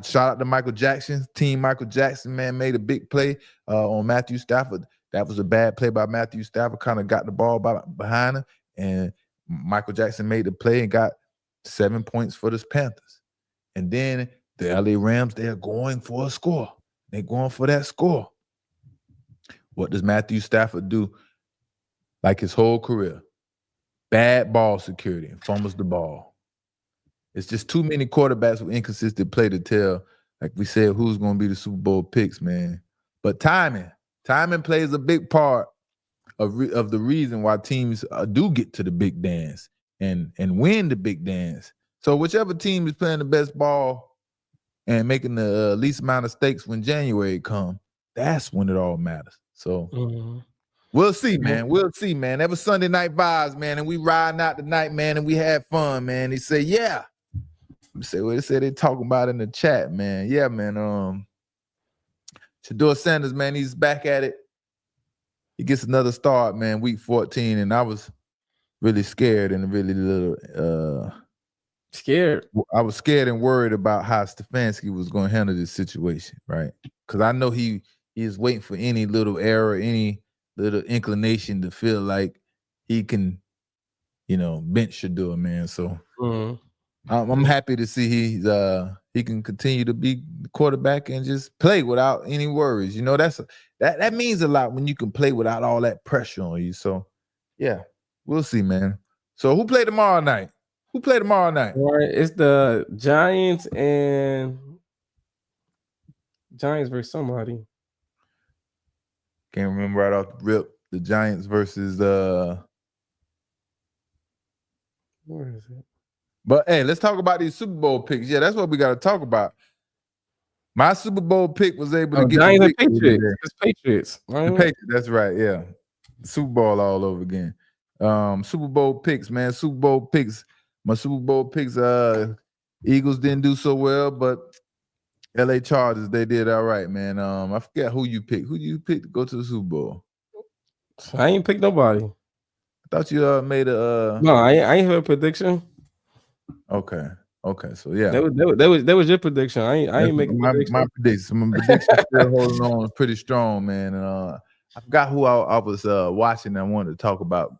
Shout out to Michael Jackson. Team Michael Jackson, man, made a big play on Matthew Stafford. That was a bad play by Matthew Stafford. Kind of got the ball behind him, and Michael Jackson made the play and got 7 points for the Panthers. And then the LA Rams, they're going for a score. They're going for that score. What does Matthew Stafford do? Like his whole career, bad ball security and fumbles the ball. It's just too many quarterbacks with inconsistent play to tell, like we said, who's going to be the Super Bowl picks, man. But timing plays a big part of the reason why teams do get to the big dance and win the big dance. So whichever team is playing the best ball and making the least amount of mistakes when January comes, that's when it all matters. So we'll see, man. We'll see, man. That was Sunday Night Vibes, man, and we riding out tonight, man, and we had fun, man. They say, yeah. Say what they say they talking about in the chat, man. Yeah, man. Shedeur Sanders, man, he's back at it. He gets another start, man, week 14, and I was really scared and really little scared. I was scared and worried about how Stefanski was going to handle this situation, right? Because I know he is waiting for any little error, any little inclination to feel like he can, bench Shedeur, man. So I'm happy to see he can continue to be the quarterback and just play without any worries. That means a lot when you can play without all that pressure on you. So, yeah, we'll see, man. So who play tomorrow night? All right, it's the Giants versus somebody. Can't remember right off the rip. The Giants versus Where is it? But hey, let's talk about these Super Bowl picks. Yeah, that's what we got to talk about. My Super Bowl pick was able to get Giants the and victory Patriots. today. It's Patriots. The Right? Patriots, that's right. Yeah, Super Bowl all over again. Super Bowl picks, man. Super Bowl picks. My Super Bowl picks. Eagles didn't do so well, but LA Chargers, they did all right, man. I forget who you picked. Who you picked to go to the Super Bowl? I ain't picked nobody. I thought you made a. No, I ain't have a prediction. Okay. So yeah, That was your prediction. I ain't making my prediction. My prediction still holding on pretty strong, man. And I forgot who I was watching. I wanted to talk about,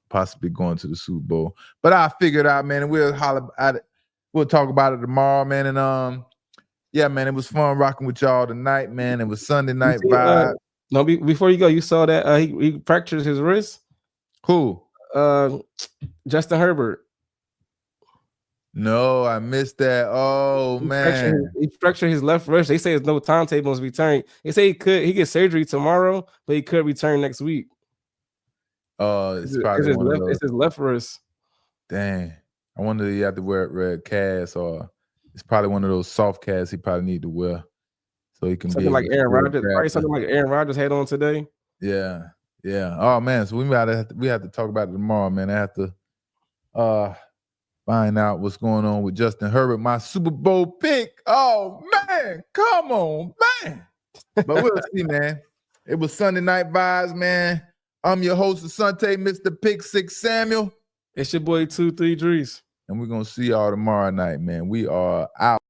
possibly going to the Super Bowl. But I figured out, man, and we'll holler at it. We'll talk about it tomorrow, man. And yeah, man, it was fun rocking with y'all tonight, man. It was Sunday night vibe. No, before you go, you saw that he fractured his wrist. Who? Justin Herbert. No, I missed that. Oh man, he fractured his left wrist. They say there's no timetable on his return. They say he get surgery tomorrow, but he could return next week. It's probably it's his left wrist. Dang, I wonder if he have to wear red cast, or it's probably one of those soft casts he probably need to wear, so he can something like Aaron Rodgers. Probably something like Aaron Rodgers had on today. Yeah. Oh man, so we have to talk about it tomorrow, man. I have to find out what's going on with Justin Herbert, my Super Bowl pick. Oh man, come on, man. But we'll see, man. It was Sunday night vibes, man. I'm your host of Sunday, Mr. Pick Six Samuel. It's your boy 2-3 Drees. And we're gonna see y'all tomorrow night, man. We are out.